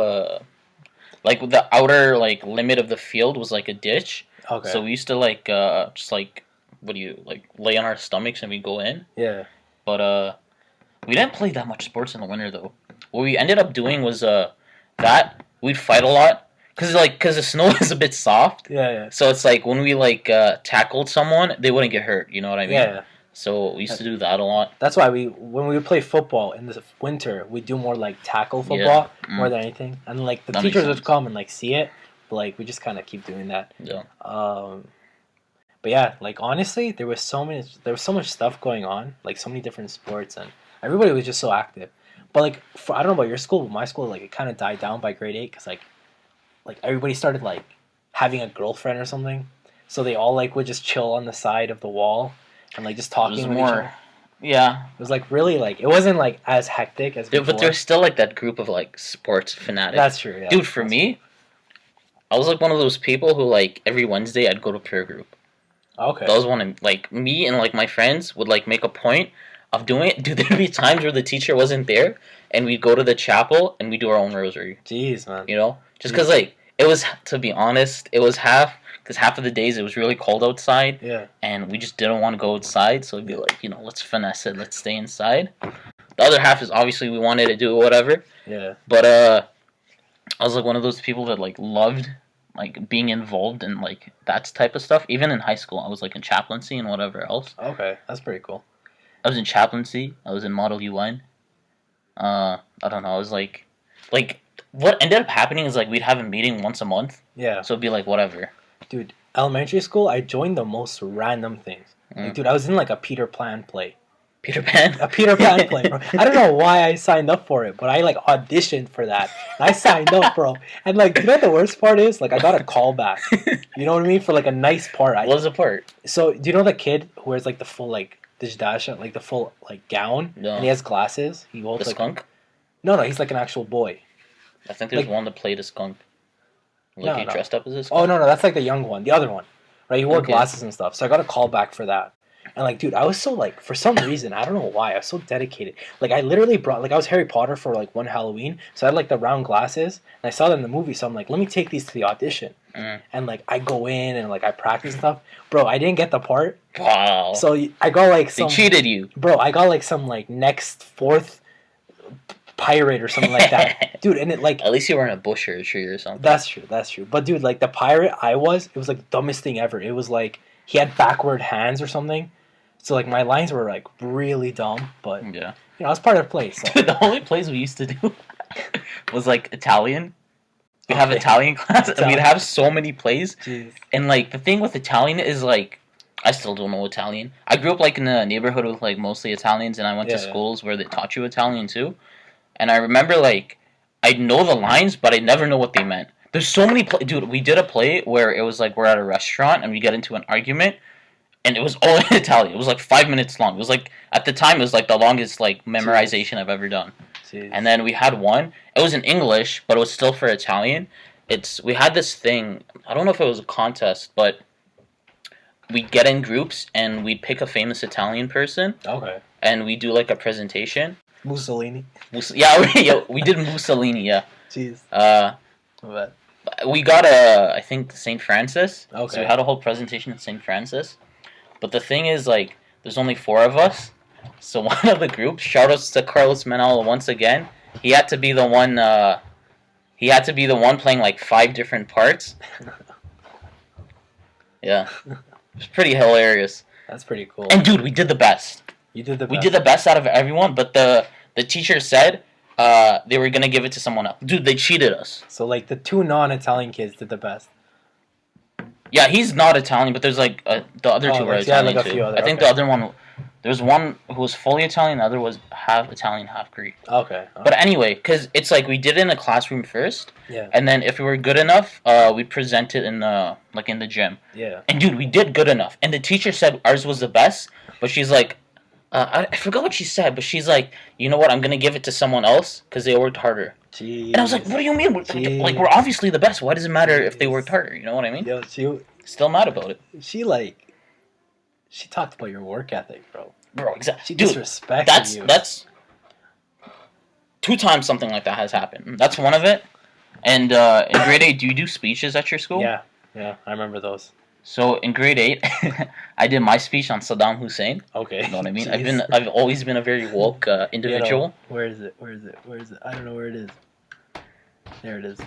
Speaker 1: like the outer like limit of the field was like a ditch.
Speaker 2: Okay.
Speaker 1: So we used to like just like what do you like lay on our stomachs and we go in.
Speaker 2: Yeah.
Speaker 1: But We didn't play that much sports in the winter though. What we ended up doing was that we'd fight a lot cause the snow is a bit soft.
Speaker 2: Yeah, yeah.
Speaker 1: So it's like when we tackled someone, they wouldn't get hurt. You know what I mean?
Speaker 2: Yeah.
Speaker 1: So we used to do that a lot.
Speaker 2: That's why when we would play football in the winter, we do more like tackle football more than anything, and like the teachers would come and like see it, but like we just kind of keep doing that.
Speaker 1: Yeah.
Speaker 2: But yeah, like honestly, there was so much stuff going on, like so many different sports, and everybody was just so active. But like, I don't know about your school, but my school, like, it kind of died down by grade 8 because like everybody started like having a girlfriend or something, so they all like would just chill on the side of the wall and like just talking with each other.
Speaker 1: Yeah.
Speaker 2: It was like really like it wasn't like as hectic as before.
Speaker 1: But there's still like that group of like sports fanatics.
Speaker 2: That's true. Yeah.
Speaker 1: Dude, for me, I was like one of those people who like every Wednesday I'd go to prayer group.
Speaker 2: Okay.
Speaker 1: That was one of like me and like my friends would like make a point of doing it. Dude, there'd be times where the teacher wasn't there and we'd go to the chapel and we'd do our own rosary.
Speaker 2: Jeez, man.
Speaker 1: You know? Just because like it was, to be honest, it was half of the days it was really cold outside.
Speaker 2: Yeah.
Speaker 1: And we just didn't want to go outside, so it'd be like, let's finesse it, let's stay inside. The other half is obviously we wanted to do whatever.
Speaker 2: Yeah.
Speaker 1: But I was like one of those people that like loved like being involved in like that type of stuff. Even in high school, I was like in chaplaincy and whatever else.
Speaker 2: Okay, that's pretty cool.
Speaker 1: I was in chaplaincy. I was in Model UN. I don't know. I was like what ended up happening is like we'd have a meeting once a month.
Speaker 2: Yeah.
Speaker 1: So it'd be like whatever.
Speaker 2: Dude, elementary school, I joined the most random things. Like, dude, I was in like a Peter Pan play.
Speaker 1: Peter Pan?
Speaker 2: A Peter Pan play, bro. I don't know why I signed up for it, but I like auditioned for that. And I signed up, bro. And like, you know what the worst part is? Like, I got a call back. You know what I mean? For like a nice part.
Speaker 1: What was the part?
Speaker 2: So, do you know the kid who wears like the full like dash, like the full like gown?
Speaker 1: No.
Speaker 2: And he has glasses. He holds
Speaker 1: the skunk?
Speaker 2: No, he's like an actual boy.
Speaker 1: I think there's one that played a skunk. Like he dressed up as a skunk.
Speaker 2: Oh no, that's like the young one, the other one, right? He wore glasses and stuff. So I got a call back for that, and like, dude, I was so like, for some reason, I don't know why, I was so dedicated. Like, I literally brought I was Harry Potter for like one Halloween, so I had like the round glasses, and I saw them in the movie, so I'm like, let me take these to the audition, and like I go in and like I practice and stuff, bro. I didn't get the part.
Speaker 1: Wow.
Speaker 2: So I got like
Speaker 1: they cheated you,
Speaker 2: bro. I got like some like next fourth pirate or something like that, dude. And it like
Speaker 1: at least you were in a bush or a tree or something.
Speaker 2: That's true. But dude, like the pirate it was like the dumbest thing ever. It was like he had backward hands or something, so like my lines were like really dumb. But
Speaker 1: yeah,
Speaker 2: I was part of the play. So.
Speaker 1: Dude, the only plays we used to do was like Italian. We'd have Italian class, and we'd have so many plays.
Speaker 2: Jeez.
Speaker 1: And like the thing with Italian is like I still don't know Italian. I grew up like in a neighborhood with like mostly Italians, and I went to schools where they taught you Italian too. And I remember, like, I know the lines, but I never know what they meant. There's so many dude, we did a play where it was, like, we're at a restaurant, and we get into an argument, and it was all in Italian. It was, like, 5 minutes long. It was, like, at the time, it was, like, the longest, like, memorization I've ever done.
Speaker 2: Jeez.
Speaker 1: And then we had one. It was in English, but it was still for Italian. We had this thing, I don't know if it was a contest, but we'd get in groups, and we'd pick a famous Italian person.
Speaker 2: Okay.
Speaker 1: And we'd do, like, a presentation.
Speaker 2: Mussolini.
Speaker 1: Yeah, we did Mussolini. Yeah.
Speaker 2: Jeez.
Speaker 1: We got I think St. Francis.
Speaker 2: Okay.
Speaker 1: So we had a whole presentation at St. Francis. But the thing is, like, there's only 4 of us. So one of the groups, shout outs to Carlos Menal once again. He had to be the one. He had to be the one playing like 5 different parts. Yeah, it's pretty hilarious.
Speaker 2: That's pretty cool.
Speaker 1: And dude, we did the best.
Speaker 2: You did the best.
Speaker 1: We did the best out of everyone, but the teacher said they were gonna give it to someone else. Dude, they cheated us.
Speaker 2: So like the 2 non-Italian kids did the best.
Speaker 1: Yeah, he's not Italian, but there's like the other 2 were Italian
Speaker 2: like a
Speaker 1: too.
Speaker 2: few other,
Speaker 1: I think the other one, there's one who was fully Italian, the other was half Italian, half Greek.
Speaker 2: Okay.
Speaker 1: But anyway, because it's like we did it in a classroom first,
Speaker 2: yeah,
Speaker 1: and then if we were good enough, we present it in the gym.
Speaker 2: Yeah.
Speaker 1: And dude, we did good enough, and the teacher said ours was the best, but she's like. I forgot what she said, but she's like, you know what? I'm gonna give it to someone else because they worked harder.
Speaker 2: Jeez.
Speaker 1: And I was like, what do you mean? Like we're obviously the best. Why does it matter if they worked harder? You know what I mean?
Speaker 2: Yo,
Speaker 1: still mad about it.
Speaker 2: She talked about your work ethic, bro.
Speaker 1: Bro, exactly.
Speaker 2: She disrespected you.
Speaker 1: That's 2 times something like that has happened. That's one of it. And in grade 8, do you do speeches at your school?
Speaker 2: Yeah, I remember those.
Speaker 1: So in grade 8, I did my speech on Saddam Hussein.
Speaker 2: Okay.
Speaker 1: You know what I mean?
Speaker 2: Jeez.
Speaker 1: I've always been a very woke individual.
Speaker 2: You know, where is it? Where is it? Where is it? I don't know where it is. There it is.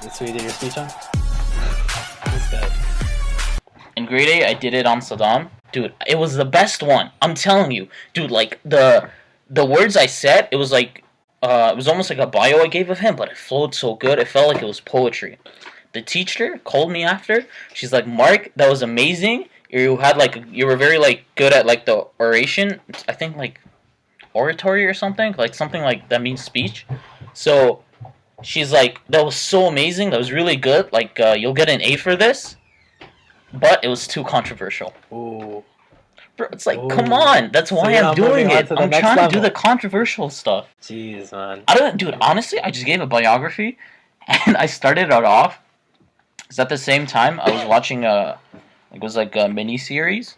Speaker 2: That's who you did your speech on? This guy.
Speaker 1: In grade 8, I did it on Saddam. Dude, it was the best one. I'm telling you. Dude, like, the words I said, it was like, it was almost like a bio I gave of him, but it flowed so good. It felt like it was poetry. The teacher called me after. She's like, Mark, that was amazing. You were very, like, good at, like, the oration. I think, like, oratory or something. Like, something like that means speech. So, she's like, that was so amazing. That was really good. Like, you'll get an A for this. But it was too controversial.
Speaker 2: Ooh.
Speaker 1: Bro, it's like,
Speaker 2: Ooh.
Speaker 1: come on. That's why
Speaker 2: So
Speaker 1: I'm doing it. I'm trying to do the
Speaker 2: level.
Speaker 1: controversial stuff.
Speaker 2: Jeez, man.
Speaker 1: Dude, honestly, I just gave a biography. And I started it off. Because at the same time, I was watching it was like a mini-series.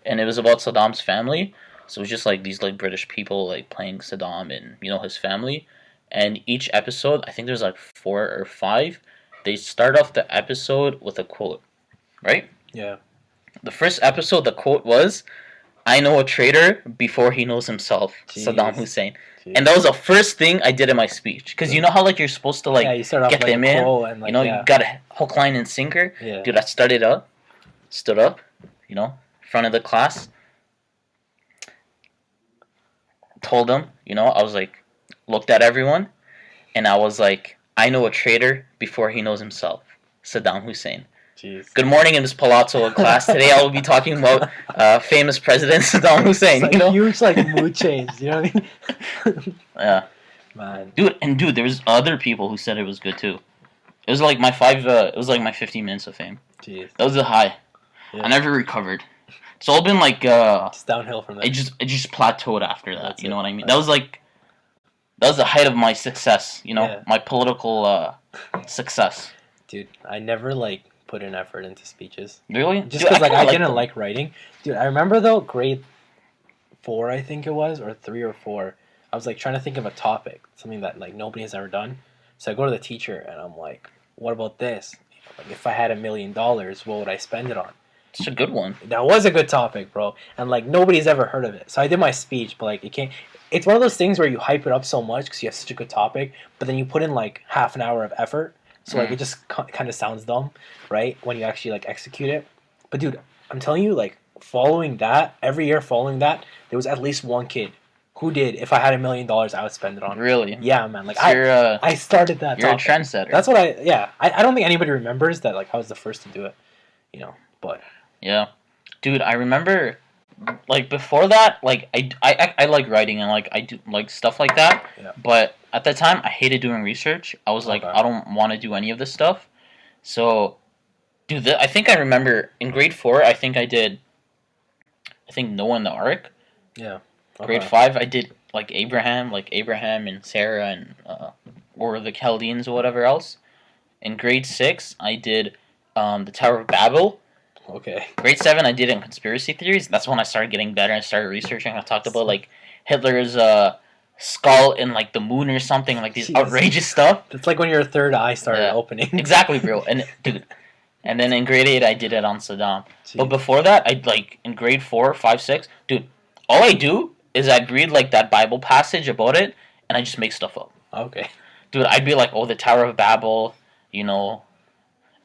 Speaker 1: And it was about Saddam's family. So it was just like these like British people like playing Saddam and, you know, his family. And each episode, I think there's like 4 or 5. They start off the episode with a quote. Right?
Speaker 2: Yeah.
Speaker 1: The first episode, the quote was, I know a traitor before he knows himself.
Speaker 2: Jeez.
Speaker 1: Saddam Hussein.
Speaker 2: Jeez.
Speaker 1: And that was the first thing I did in my speech. Because you know how like you're supposed to like
Speaker 2: you start off
Speaker 1: get
Speaker 2: like
Speaker 1: them in?
Speaker 2: and, like,
Speaker 1: you know, you got a hook, line, and sinker.
Speaker 2: Yeah.
Speaker 1: Dude, I stood up, you know, in front of the class. Told them, you know, I was like, looked at everyone. And I was like, I know a traitor before he knows himself. Saddam Hussein.
Speaker 2: Jeez.
Speaker 1: Good morning in this Palazzo class. Today I will be talking about famous President Saddam Hussein.
Speaker 2: It's like
Speaker 1: you know,
Speaker 2: huge like mood change. You know what I mean?
Speaker 1: yeah,
Speaker 2: Man.
Speaker 1: dude, there was other people who said it was good too. It was like my 15 minutes of fame.
Speaker 2: Jeez.
Speaker 1: That was a high.
Speaker 2: Yeah.
Speaker 1: I never recovered. It's all been like
Speaker 2: It's downhill from there.
Speaker 1: it just plateaued after that.
Speaker 2: That's
Speaker 1: you know
Speaker 2: it.
Speaker 1: what I mean? That was the height of my success. You know,
Speaker 2: Yeah.
Speaker 1: my political success.
Speaker 2: Dude, I never like put an effort into speeches.
Speaker 1: Really?
Speaker 2: Just
Speaker 1: Dude,
Speaker 2: because like
Speaker 1: kinda
Speaker 2: I didn't
Speaker 1: them.
Speaker 2: like writing. Dude, I remember though grade 4 I think it was, or 3 or 4. I was like trying to think of a topic, something that like nobody has ever done. So I go to the teacher and I'm like, "What about this? Like if I had $1 million, what would I spend it on?"
Speaker 1: It's a good one.
Speaker 2: That was a good topic, bro. And like nobody's ever heard of it. So I did my speech, but like it can't. It's one of those things where you hype it up so much because you have such a good topic, but then you put in like half an hour of effort. So like it just kind of sounds dumb, right? When you actually like execute it. But dude, I'm telling you, like following that, every year following that, there was at least one kid who did. If I had $1 million, I would spend it on.
Speaker 1: Really?
Speaker 2: Yeah, man. Like
Speaker 1: So
Speaker 2: I started that.
Speaker 1: You're
Speaker 2: topic.
Speaker 1: a trendsetter.
Speaker 2: That's what I don't think anybody remembers that. Like I was the first to do it, you know. But
Speaker 1: yeah, dude, I remember. Like before that, like I like writing and like I do like stuff like that.
Speaker 2: Yeah.
Speaker 1: But at the time, I hated doing research. I was like,
Speaker 2: Okay.
Speaker 1: I don't want to do any of this stuff. So, dude, I think I remember in grade 4. I think Noah and the Ark.
Speaker 2: yeah.
Speaker 1: Grade 5, I did like Abraham and Sarah and or the Chaldeans or whatever else. In grade 6, I did the Tower of Babel.
Speaker 2: Okay.
Speaker 1: Grade 7, I did it in conspiracy theories. That's when I started getting better and started researching. I talked about like Hitler's skull in like the moon or something, like these
Speaker 2: Jeez.
Speaker 1: outrageous stuff.
Speaker 2: It's like when your third eye started
Speaker 1: Yeah.
Speaker 2: opening.
Speaker 1: Exactly, bro. And dude, and then in grade 8, I did it on Saddam.
Speaker 2: Jeez.
Speaker 1: But before that, I like in grade 4, 5, 6, dude. All I do is I'd read like that Bible passage about it, and I just make stuff up.
Speaker 2: Okay.
Speaker 1: Dude, I'd be like, oh, the Tower of Babel, you know.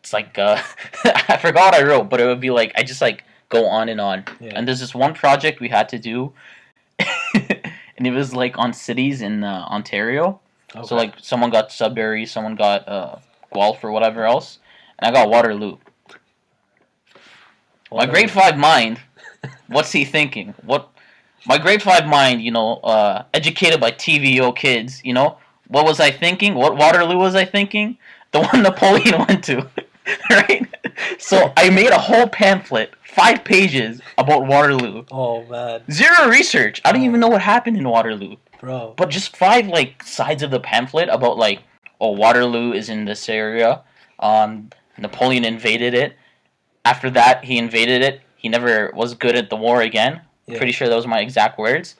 Speaker 1: It's like, I forgot what I wrote, but it would be like, I just like go on and on.
Speaker 2: Yeah.
Speaker 1: And there's this one project we had to do, and it was like on cities in Ontario.
Speaker 2: Okay.
Speaker 1: So like someone got Sudbury, someone got Guelph or whatever else, and I got Waterloo. My grade 5 mind, what's he thinking? My grade 5 mind, you know, educated by TVO kids, you know, what was I thinking? What Waterloo was I thinking? The one Napoleon went to, right? So I made a whole pamphlet, 5 pages, about Waterloo.
Speaker 2: Oh man,
Speaker 1: Zero research. I don't even know what happened in Waterloo.
Speaker 2: bro.
Speaker 1: But just 5 like sides of the pamphlet about like, oh, Waterloo is in this area. Napoleon invaded it. After that, he invaded it. He never was good at the war again.
Speaker 2: Yeah.
Speaker 1: Pretty sure those were my exact words.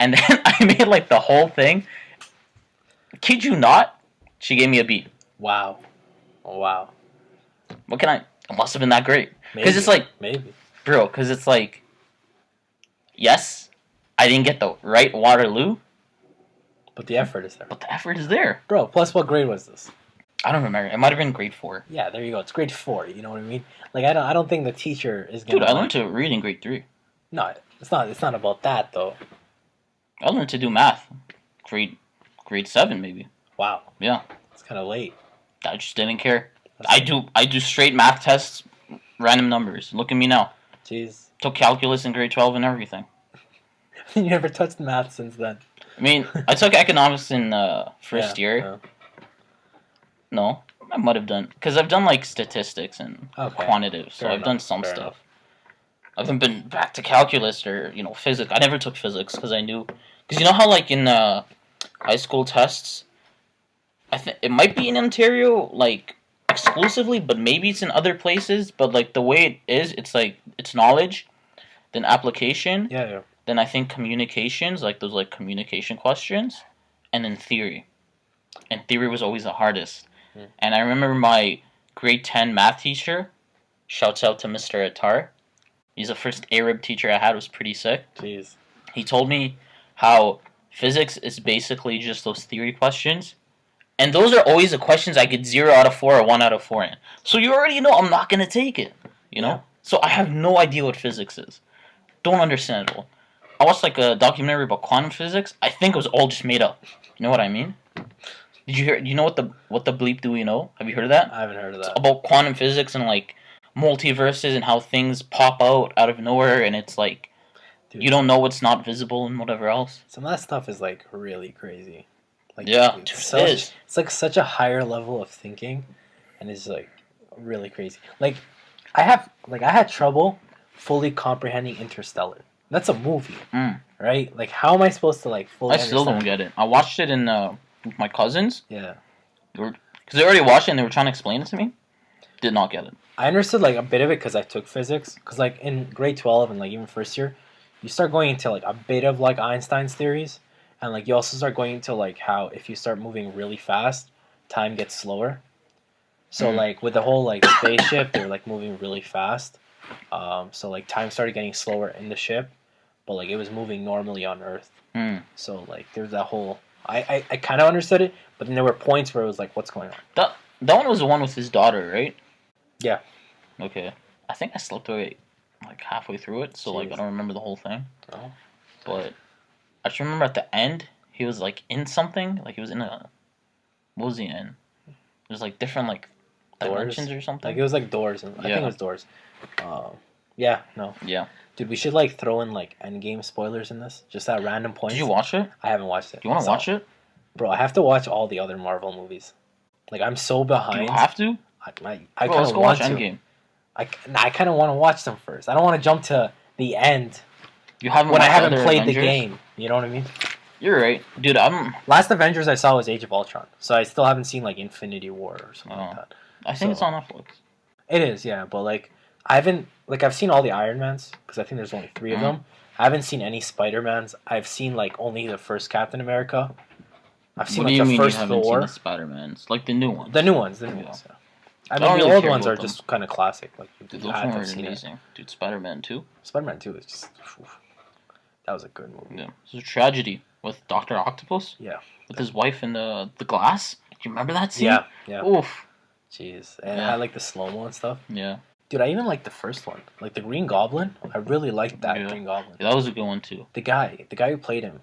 Speaker 1: And then I made like the whole thing. Kid you not, she gave me a B.
Speaker 2: Wow. Oh, wow.
Speaker 1: What can I? It must have been that great. Because
Speaker 2: Maybe.
Speaker 1: it's like,
Speaker 2: Maybe.
Speaker 1: bro. Because it's like, yes, I didn't get the right Waterloo,
Speaker 2: But the effort is there.
Speaker 1: but the effort is there.
Speaker 2: Bro, plus what grade was this?
Speaker 1: I don't remember. It might have been grade 4.
Speaker 2: Yeah, there you go. It's grade 4. You know what I mean? Like I don't think the teacher is gonna.
Speaker 1: Dude, I learned to read in grade 3.
Speaker 2: No, it's not. It's not about that though.
Speaker 1: I learned to do math, grade 7 maybe.
Speaker 2: Wow.
Speaker 1: Yeah.
Speaker 2: It's kind of late.
Speaker 1: I just didn't care. I do straight math tests, random numbers. Look at me now.
Speaker 2: Jeez.
Speaker 1: Took calculus in grade 12 and everything.
Speaker 2: You never touched math since then.
Speaker 1: I mean, I took economics in first year.
Speaker 2: Yeah.
Speaker 1: No, I might have done because I've done like statistics and quantitative, so
Speaker 2: Fair
Speaker 1: I've done
Speaker 2: enough.
Speaker 1: some
Speaker 2: Fair
Speaker 1: stuff.
Speaker 2: enough.
Speaker 1: I haven't been back to calculus or physics. I never took physics because I knew because you know how like in high school tests, I think it might be in Ontario like exclusively, but maybe it's in other places. But like the way it is, it's like it's knowledge, then application,
Speaker 2: Yeah.
Speaker 1: then I think communications, like those like communication questions, and then theory. And theory was always the hardest. And I remember my grade 10 math teacher, shouts out to Mr. Attar. He's the first Arab teacher I had, was pretty sick.
Speaker 2: Jeez.
Speaker 1: He told me how physics is basically just those theory questions. And those are always the questions I get 0 out of 4 or 1 out of 4 in. So you already know I'm not going to take it, you know?
Speaker 2: Yeah.
Speaker 1: So I have no idea what physics is. Don't understand it all. I watched like a documentary about quantum physics. I think it was all just made up. You know what I mean? Did you hear? You know what the bleep do we know? Have you heard of that?
Speaker 2: I haven't heard of that.
Speaker 1: It's about quantum physics and like multiverses and how things pop out of nowhere and it's like
Speaker 2: Dude,
Speaker 1: you don't know what's not visible and whatever else.
Speaker 2: some of that stuff is like really crazy. Like
Speaker 1: Yeah,
Speaker 2: it's
Speaker 1: it is.
Speaker 2: It's like such a higher level of thinking, and it's like really crazy. Like I had trouble fully comprehending Interstellar. That's a movie, right? Like how am I supposed to like fully?
Speaker 1: I still don't get it. I watched it in with my cousins.
Speaker 2: Yeah.
Speaker 1: Because they already watched it and they were trying to explain it to me. Did not get it.
Speaker 2: I understood like a bit of it because I took physics. Because like in grade 12 and like even first year, you start going into like a bit of like Einstein's theories, and like you also start going into like how if you start moving really fast, time gets slower. So like with the whole like spaceship, they were like moving really fast. So like time started getting slower in the ship, but like it was moving normally on Earth. So like there's that whole. I kind of understood it, but then there were points where it was like, what's going on?
Speaker 1: That one was the one with his daughter, right?
Speaker 2: Yeah.
Speaker 1: Okay. I think I slept away like halfway through it, so like I don't remember the whole thing.
Speaker 2: Oh.
Speaker 1: But I just remember at the end he was like in something, like he was in a. What was he in? There's like different like dimensions or something.
Speaker 2: Like it was like doors, and I think it was doors. Yeah. No.
Speaker 1: Yeah.
Speaker 2: Dude, we should like throw in like endgame spoilers in this, just at random points.
Speaker 1: Did you watch it?
Speaker 2: I haven't watched it.
Speaker 1: Do you want to watch it?
Speaker 2: Bro, I have to watch all the other Marvel movies. Like I'm so behind.
Speaker 1: Do you have to?
Speaker 2: I
Speaker 1: Bro,
Speaker 2: kind
Speaker 1: let's
Speaker 2: of
Speaker 1: go
Speaker 2: want
Speaker 1: watch
Speaker 2: to.
Speaker 1: Endgame.
Speaker 2: I kind of want to watch them first. I don't want to jump to the end
Speaker 1: You haven't
Speaker 2: when I
Speaker 1: watched
Speaker 2: haven't
Speaker 1: other
Speaker 2: played
Speaker 1: Avengers?
Speaker 2: the game. You know what I mean?
Speaker 1: You're right, dude.
Speaker 2: Last Avengers I saw was Age of Ultron, so I still haven't seen like Infinity War or something like that.
Speaker 1: I think it's on Netflix.
Speaker 2: It is, yeah, but like I haven't like I've seen all the Iron Mans because I think there's only 3 of them. I haven't seen any Spider-Mans. I've seen like only the first Captain America. I've seen
Speaker 1: What do
Speaker 2: like
Speaker 1: you
Speaker 2: the
Speaker 1: mean
Speaker 2: first
Speaker 1: you haven't
Speaker 2: Thor.
Speaker 1: seen the Spider-Mans? Like the new ones.
Speaker 2: The new ones. Yeah. I mean,
Speaker 1: don't
Speaker 2: the
Speaker 1: really
Speaker 2: old
Speaker 1: care
Speaker 2: ones
Speaker 1: about
Speaker 2: are
Speaker 1: them.
Speaker 2: just kind of classic. Like
Speaker 1: Dude, those ones are amazing. Dude, Spider-Man 2.
Speaker 2: Spider-Man 2 is just that was a good movie.
Speaker 1: Yeah, it's a tragedy with Dr. Octopus.
Speaker 2: Yeah.
Speaker 1: With his wife in the glass. Do you remember that scene?
Speaker 2: Yeah, yeah.
Speaker 1: Oof.
Speaker 2: Jeez, and it had like the slow-mo and stuff.
Speaker 1: Yeah.
Speaker 2: Dude, I even liked the first one. Like the Green Goblin. I really liked that Green Goblin.
Speaker 1: Yeah, that was a good one too.
Speaker 2: The guy who played him.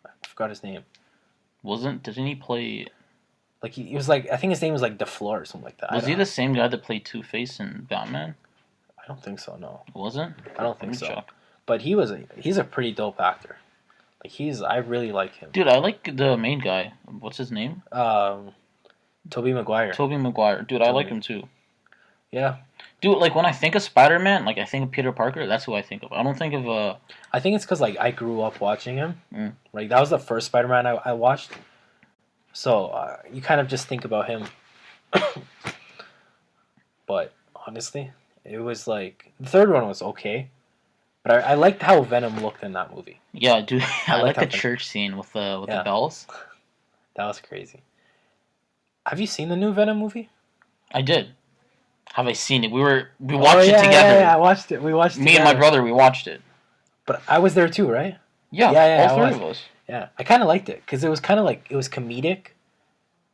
Speaker 2: I forgot his name.
Speaker 1: Didn't he play...
Speaker 2: Like he was like, I think his name was like DeFleur or something like that.
Speaker 1: Was he the same guy that played Two-Face in Batman?
Speaker 2: I don't think so, no.
Speaker 1: Wasn't?
Speaker 2: I don't think so.
Speaker 1: Check.
Speaker 2: But he's a pretty dope actor. Like I really like him.
Speaker 1: Dude, I like the main guy. What's his name?
Speaker 2: Tobey Maguire.
Speaker 1: Tobey Maguire. Dude, I like him too.
Speaker 2: Yeah.
Speaker 1: Dude, like when I think of Spider-Man, like I think of Peter Parker, that's who I think of. I don't think of
Speaker 2: I think it's because like I grew up watching him. Like that was the first Spider-Man I watched. So you kind of just think about him. But honestly, it was like the third one was okay. But I liked how Venom looked in that movie.
Speaker 1: Yeah, dude. I like the
Speaker 2: how
Speaker 1: church scene with the bells.
Speaker 2: That was crazy. Have you seen the new Venom movie?
Speaker 1: I did. Have I seen it? We watched it
Speaker 2: yeah,
Speaker 1: together.
Speaker 2: Yeah, I watched it. We watched it.
Speaker 1: Me and my brother, we watched it.
Speaker 2: But I was there too, right?
Speaker 1: Yeah, all
Speaker 2: I
Speaker 1: three
Speaker 2: was.
Speaker 1: of us.
Speaker 2: Yeah, I kind of liked it because it was kind of like it was comedic.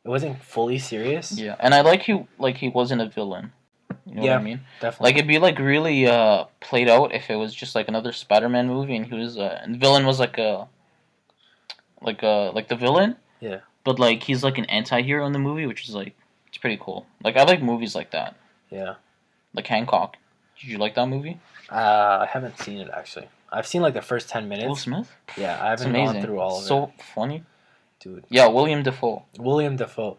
Speaker 2: It wasn't fully serious.
Speaker 1: Yeah, and I he wasn't a villain. You know what I mean?
Speaker 2: Definitely.
Speaker 1: Like it'd be like really played out if it was just like another Spider-Man movie and he was and the villain was like the villain.
Speaker 2: Yeah.
Speaker 1: But like he's like an anti-hero in the movie, which is like it's pretty cool. Like I like movies like that.
Speaker 2: Yeah.
Speaker 1: Like Hancock. Did you like that movie?
Speaker 2: I haven't seen it actually. I've seen like the first 10 minutes.
Speaker 1: Will Smith?
Speaker 2: Yeah, I haven't gone through all of it.
Speaker 1: So funny.
Speaker 2: Dude.
Speaker 1: Yeah, William Dafoe.
Speaker 2: William Dafoe.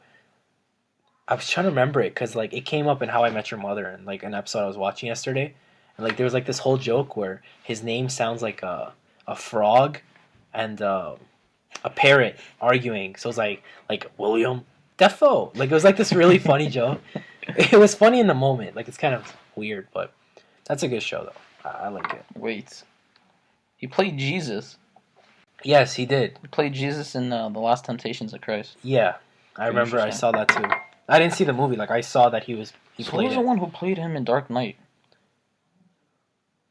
Speaker 2: I was trying to remember it because like it came up in How I Met Your Mother and like an episode I was watching yesterday, and like there was like this whole joke where his name sounds like a frog, and a parrot arguing. So it's like William Dafoe. Like it was like this really funny joke. It was funny in the moment. Like it's kind of weird, but that's a good show though. I like it.
Speaker 1: Wait, he played Jesus.
Speaker 2: Yes, he did.
Speaker 1: He played Jesus in the Last Temptations of Christ.
Speaker 2: Yeah, I remember. I saw that too. I didn't see the movie. Like I saw that he played.
Speaker 1: Who was the one who played him in Dark Knight?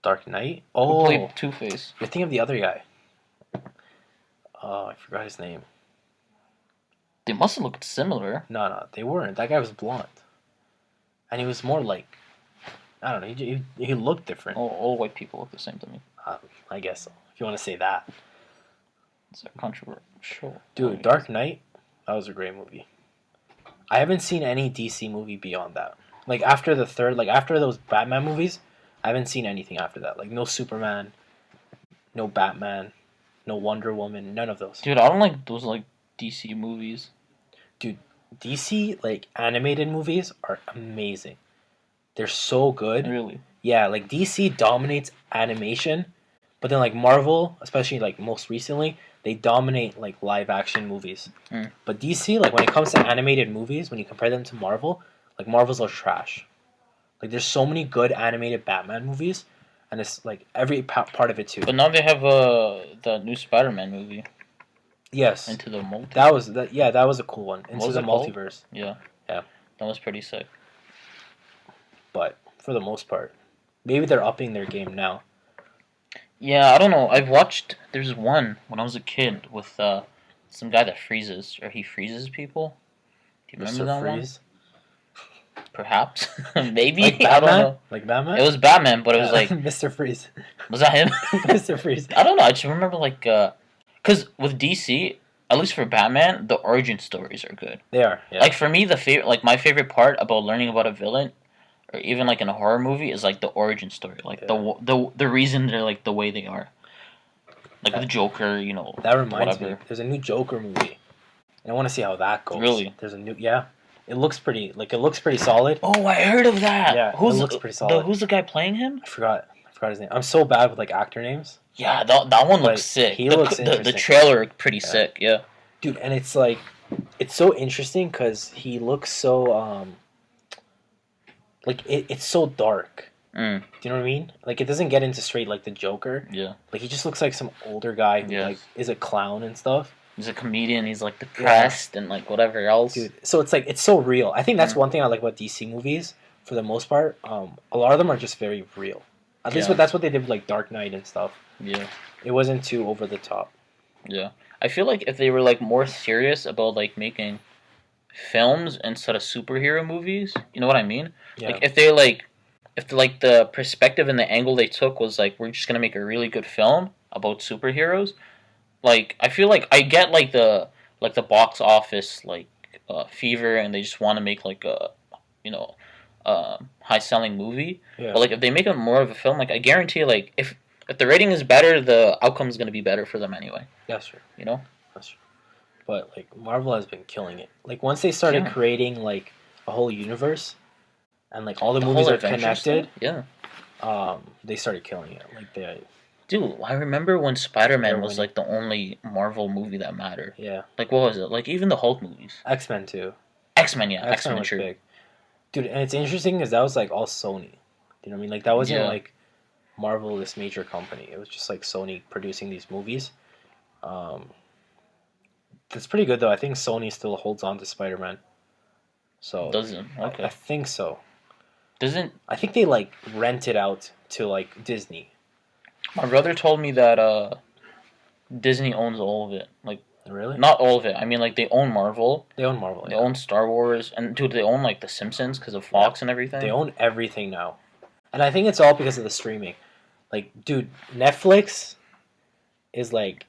Speaker 2: Dark Knight?
Speaker 1: Oh, who played Two-Face?
Speaker 2: You're thinking of the other guy. Oh, I forgot his name.
Speaker 1: They must have looked similar.
Speaker 2: No, they weren't. That guy was blonde, and he was more like, I don't know. He looked different.
Speaker 1: All white people look the same to me.
Speaker 2: I guess so. If you want to say that.
Speaker 1: It's a controversial.
Speaker 2: Dude, Dark Knight. That was a great movie. I haven't seen any DC movie beyond that. Like after the third, like after those Batman movies, I haven't seen anything after that. Like no Superman, no Batman, no Wonder Woman, none of those.
Speaker 1: Dude, I don't like those like DC movies.
Speaker 2: Dude, DC like animated movies are amazing. They're so good.
Speaker 1: Really?
Speaker 2: Yeah, like DC dominates animation, but then like Marvel, especially like most recently, they dominate like live action movies. But DC, like when it comes to animated movies, when you compare them to Marvel, like Marvel's are trash. Like there's so many good animated Batman movies, and it's like every part of it too.
Speaker 1: But now they have the new Spider-Man movie.
Speaker 2: Yes.
Speaker 1: Into the Multiverse.
Speaker 2: That was a cool one. Into the Multiverse.
Speaker 1: Yeah.
Speaker 2: Yeah.
Speaker 1: That was pretty sick.
Speaker 2: But for the most part, maybe they're upping their game now.
Speaker 1: Yeah, I don't know. I've watched. There's one when I was a kid with some guy that freezes, or he freezes people. Do you remember that
Speaker 2: Freeze?
Speaker 1: one? Perhaps, maybe.
Speaker 2: Like
Speaker 1: I don't know.
Speaker 2: Like Batman.
Speaker 1: It was Batman, but it was like
Speaker 2: Mr. Freeze.
Speaker 1: Was that him?
Speaker 2: Mr. Freeze.
Speaker 1: I don't know. I just remember like, cause with DC, at least for Batman, the origin stories are good.
Speaker 2: They are. Yeah.
Speaker 1: Like for me, my favorite part about learning about a villain, or even like in a horror movie, is like the origin story, like the reason they're like the way they are. Like the Joker, you know.
Speaker 2: That reminds me. There's a new Joker movie, and I want to see how that goes.
Speaker 1: Really?
Speaker 2: There's a new. Yeah. It looks pretty solid.
Speaker 1: Oh, I heard of that.
Speaker 2: Yeah, it looks pretty solid.
Speaker 1: Who's the guy playing him?
Speaker 2: I forgot his name. I'm so bad with like actor names.
Speaker 1: Yeah, that one looks sick.
Speaker 2: He looks
Speaker 1: interesting. The trailer pretty sick. Yeah.
Speaker 2: Dude, and it's like, it's so interesting because he looks so like it's so dark. Do you know what I mean? Like it doesn't get into straight like the Joker.
Speaker 1: Yeah.
Speaker 2: Like he just looks like some older guy who like is a clown and stuff.
Speaker 1: He's a comedian. He's like depressed and like whatever else.
Speaker 2: Dude, so it's like it's so real. I think that's one thing I like about DC movies for the most part. A lot of them are just very real. At least that's what they did with like Dark Knight and stuff.
Speaker 1: Yeah.
Speaker 2: It wasn't too over the top.
Speaker 1: Yeah. I feel like if they were like more serious about like making films instead of superhero movies, you know what I mean?
Speaker 2: Yeah.
Speaker 1: Like if the perspective and the angle they took was like we're just gonna make a really good film about superheroes. Like I feel like I get like the box office like fever, and they just want to make like a high selling movie.
Speaker 2: Yeah.
Speaker 1: But like if they make it more of a film, like I guarantee like if the rating is better, the outcome is gonna be better for them anyway.
Speaker 2: That's true.
Speaker 1: You know.
Speaker 2: That's true. But like Marvel has been killing it. Like once they started creating like a whole universe, and like all the movies are connected.
Speaker 1: Yeah.
Speaker 2: They started killing it. Like they.
Speaker 1: Dude, I remember when Spider-Man was like the only Marvel movie that mattered.
Speaker 2: Yeah.
Speaker 1: Like what was it? Like even the Hulk movies.
Speaker 2: X-Men too.
Speaker 1: X-Men, yeah. X-Men
Speaker 2: was
Speaker 1: true.
Speaker 2: big. Dude, and it's interesting because that was like all Sony. You know what I mean? Like that wasn't like Marvel, this major company. It was just like Sony producing these movies. That's pretty good though. I think Sony still holds on to Spider-Man. So
Speaker 1: doesn't. Okay.
Speaker 2: I think so.
Speaker 1: Doesn't
Speaker 2: I think they like rent it out to like Disney.
Speaker 1: my brother told me that Disney owns all of it? Like,
Speaker 2: Really?
Speaker 1: not all of it. I mean, like they own Marvel.
Speaker 2: They own Marvel.
Speaker 1: They own Star Wars, and dude, they own like The Simpsons because of Fox and everything.
Speaker 2: They own everything now, and I think it's all because of the streaming. Like, dude, Netflix is like,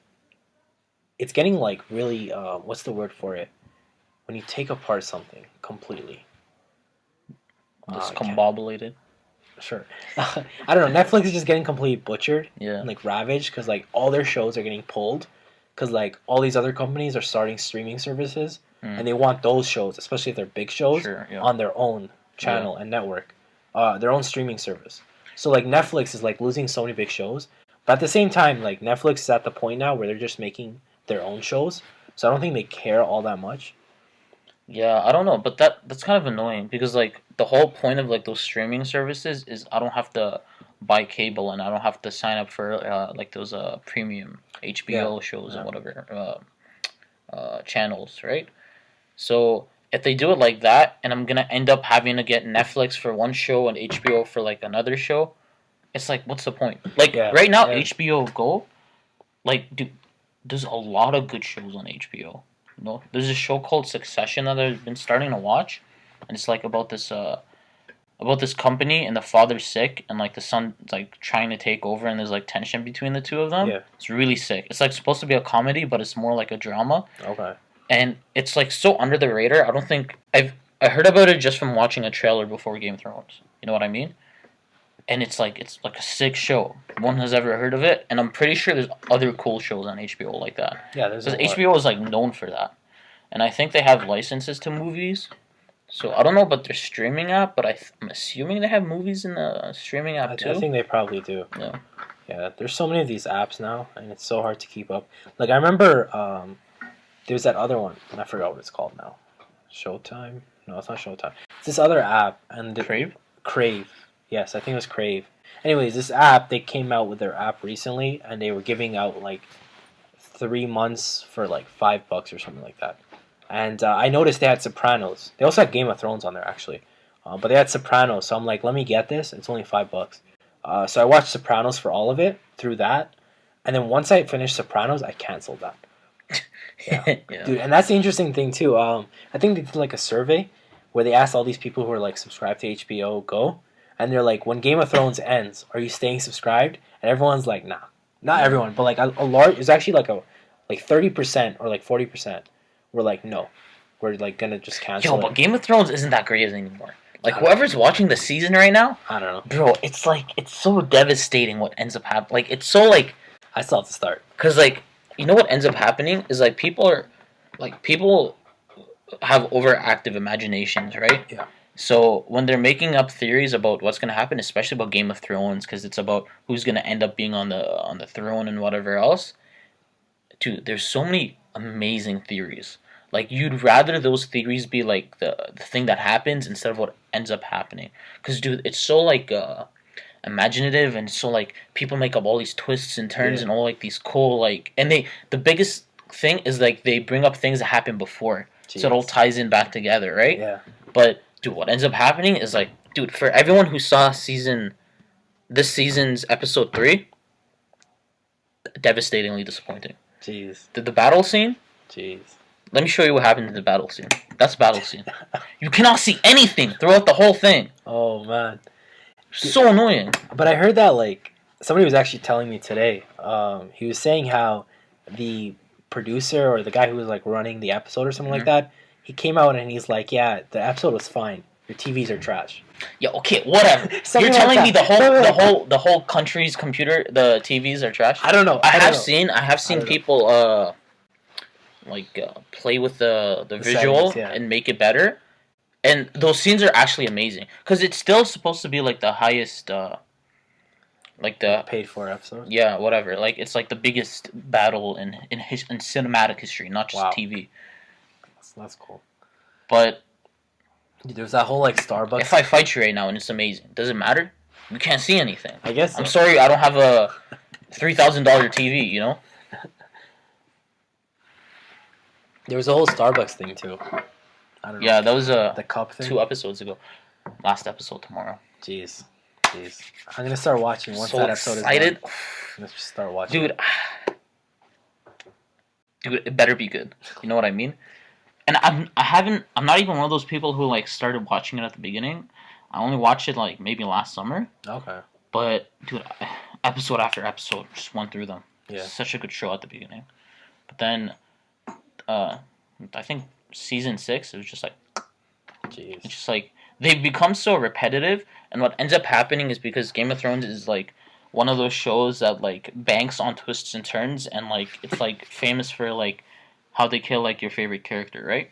Speaker 2: it's getting like really. What's the word for it? When you take apart something completely.
Speaker 1: Discombobulated.
Speaker 2: Sure. I don't know. Netflix is just getting completely butchered.
Speaker 1: Yeah.
Speaker 2: And, like ravaged because like all their shows are getting pulled because like all these other companies are starting streaming services and they want those shows, especially if they're big shows, on their own channel and network, their own streaming service. So like Netflix is like losing so many big shows, but at the same time, like Netflix is at the point now where they're just making their own shows. So I don't think they care all that much.
Speaker 1: Yeah, I don't know, but that's kind of annoying because like the whole point of like those streaming services is I don't have to buy cable and I don't have to sign up for like those premium HBO shows and whatever channels, right? So if they do it like that, and I'm gonna end up having to get Netflix for one show and HBO for like another show, it's like what's the point? Like right now, HBO Go, like dude, there's a lot of good shows on HBO. You know, there's a show called Succession that I've been starting to watch, and it's like about this company and the father's sick and like the son's like trying to take over and there's like tension between the two of them. Yeah. It's really sick. It's like supposed to be a comedy, but it's more like a drama. Okay. And it's like so under the radar. I don't think I heard about it just from watching a trailer before Game of Thrones. You know what I mean? And it's like a sick show. No one has ever heard of it, and I'm pretty sure there's other cool shows on HBO like that. Yeah, there's. Because HBO is like known for that, and I think they have licenses to movies. So I don't know about their streaming app, but I'm assuming they have movies in the streaming app too.
Speaker 2: I think they probably do. Yeah. Yeah, there's so many of these apps now, and it's so hard to keep up. Like I remember, there's that other one, and I forgot what it's called now. Showtime? No, it's not Showtime. It's this other app, and
Speaker 1: Crave.
Speaker 2: Crave. Yes, I think it was Crave. Anyways, this app, they came out with their app recently, and they were giving out like 3 months for like $5 or something like that. And I noticed they had Sopranos. They also had Game of Thrones on there actually, but they had Sopranos. So I'm like, let me get this. It's only $5. So I watched Sopranos for all of it through that, and then once I finished Sopranos, I canceled that. Yeah. Yeah. Dude, and that's the interesting thing too. I think they did like a survey where they asked all these people who are like subscribed to HBO Go. And they're like, when Game of Thrones ends, are you staying subscribed? And everyone's like, nah. Not everyone, but like a large, it's actually like 30% or like 40% were like, no. We're like gonna just cancel it.
Speaker 1: But Game of Thrones isn't that great anymore. Like whoever's watching the season right now,
Speaker 2: I don't know.
Speaker 1: Bro, it's like, it's so devastating what ends up happening. Like, it's so like...
Speaker 2: I still have to start.
Speaker 1: Because like, you know what ends up happening is like people have overactive imaginations, right? Yeah. So when they're making up theories about what's going to happen, especially about Game of Thrones, because it's about who's going to end up being on the throne and whatever else, dude, there's so many amazing theories. Like, you'd rather those theories be like the thing that happens instead of what ends up happening. Because, dude, it's so like imaginative, and so like people make up all these twists and turns and all like these cool like, and the biggest thing is like they bring up things that happened before, so it all ties in back together, right? Yeah. But dude, what ends up happening is like, dude, for everyone who saw this season's episode 3, devastatingly disappointing.
Speaker 2: Jeez.
Speaker 1: The battle scene?
Speaker 2: Jeez.
Speaker 1: Let me show you what happened in the battle scene. That's the battle scene. You cannot see anything throughout the whole thing.
Speaker 2: Oh, man.
Speaker 1: So annoying.
Speaker 2: But I heard that, like, somebody was actually telling me today, he was saying how the producer or the guy who was, like, running the episode or something like that, he came out and he's like, yeah, the episode was fine. Your TVs are trash.
Speaker 1: Yeah, okay, whatever. You're telling me the whole country's computer, the TVs are trash?
Speaker 2: I don't know.
Speaker 1: I have seen people play with the visual settings, and make it better. And those scenes are actually amazing because it's still supposed to be like the highest like the
Speaker 2: paid for episode.
Speaker 1: Yeah, whatever. Like it's like the biggest battle in cinematic history, not just TV.
Speaker 2: That's cool.
Speaker 1: But
Speaker 2: there's that whole like Starbucks.
Speaker 1: If I fight you right now and it's amazing, does it matter? You can't see anything.
Speaker 2: I guess.
Speaker 1: I'm sorry, I don't have a $3,000 TV. You know.
Speaker 2: There was a whole Starbucks thing too. I don't know.
Speaker 1: Yeah, that was
Speaker 2: the cup thing
Speaker 1: 2 episodes ago. Last episode tomorrow.
Speaker 2: Jeez. I'm gonna start watching once
Speaker 1: So
Speaker 2: that episode
Speaker 1: excited.
Speaker 2: is done. I'm gonna just start watching.
Speaker 1: Dude, it better be good. You know what I mean? And I'm not even one of those people who like started watching it at the beginning. I only watched it like maybe last summer.
Speaker 2: Okay.
Speaker 1: But dude, episode after episode, just went through them.
Speaker 2: Yeah.
Speaker 1: Such a good show at the beginning. But then, I think season 6, it was just like,
Speaker 2: Jeez.
Speaker 1: it's just like they've become so repetitive, and what ends up happening is because Game of Thrones is like one of those shows that like banks on twists and turns, and like it's like famous for like how they kill like your favorite character, right?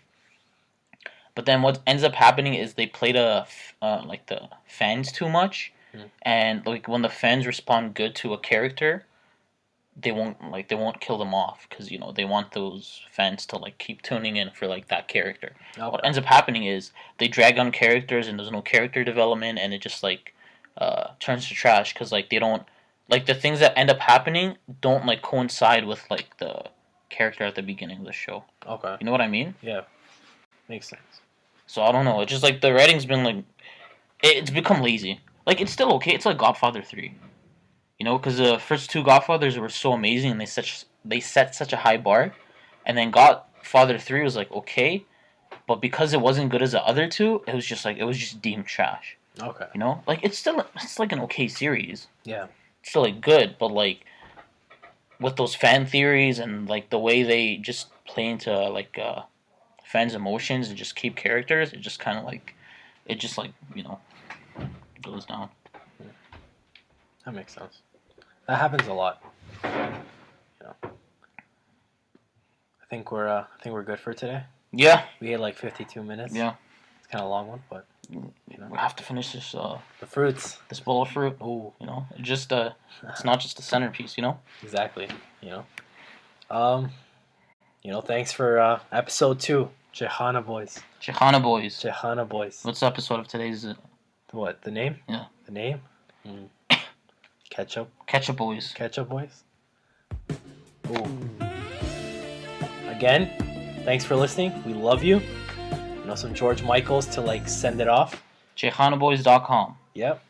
Speaker 1: But then what ends up happening is they play the like the fans too much, and like when the fans respond good to a character, they won't kill them off because they want those fans to like keep tuning in for like that character.
Speaker 2: Okay.
Speaker 1: What ends up happening is they drag on characters and there's no character development, and it just like turns to trash because like they don't like the things that end up happening don't like coincide with like the character at the beginning of the show.
Speaker 2: Okay.
Speaker 1: You know what I mean?
Speaker 2: Yeah. Makes sense.
Speaker 1: So I don't know. It's just like the writing's been like it's become lazy. Like it's still okay. It's like Godfather 3. Because the first 2 Godfathers were so amazing and they set such a high bar, and then Godfather 3 was like okay, but because it wasn't good as the other 2, it was just deemed trash.
Speaker 2: Okay.
Speaker 1: Like it's like an okay series.
Speaker 2: Yeah.
Speaker 1: It's still like good, but like with those fan theories and like the way they just play into like fans' emotions and just keep characters, it just kind of like goes down.
Speaker 2: That makes sense. That happens a lot. I think we're good for today.
Speaker 1: Yeah.
Speaker 2: We had like 52 minutes.
Speaker 1: Yeah.
Speaker 2: It's kind of a long one, but
Speaker 1: we have to finish this.
Speaker 2: The fruits.
Speaker 1: This bowl of fruit.
Speaker 2: Ooh.
Speaker 1: It just it's not just the centerpiece.
Speaker 2: Exactly. Thanks for episode 2, Chaikhana Boyz.
Speaker 1: Chaikhana Boyz.
Speaker 2: Chaikhana Boyz.
Speaker 1: What's the episode of today's?
Speaker 2: What? The name?
Speaker 1: Yeah.
Speaker 2: The name? Ketchup.
Speaker 1: Ketchup Boyz.
Speaker 2: Ketchup Boyz. Ooh. Again, thanks for listening. We love you. Some George Michaels to like send it off.
Speaker 1: ChaikhanaBoyz.com.
Speaker 2: Yep.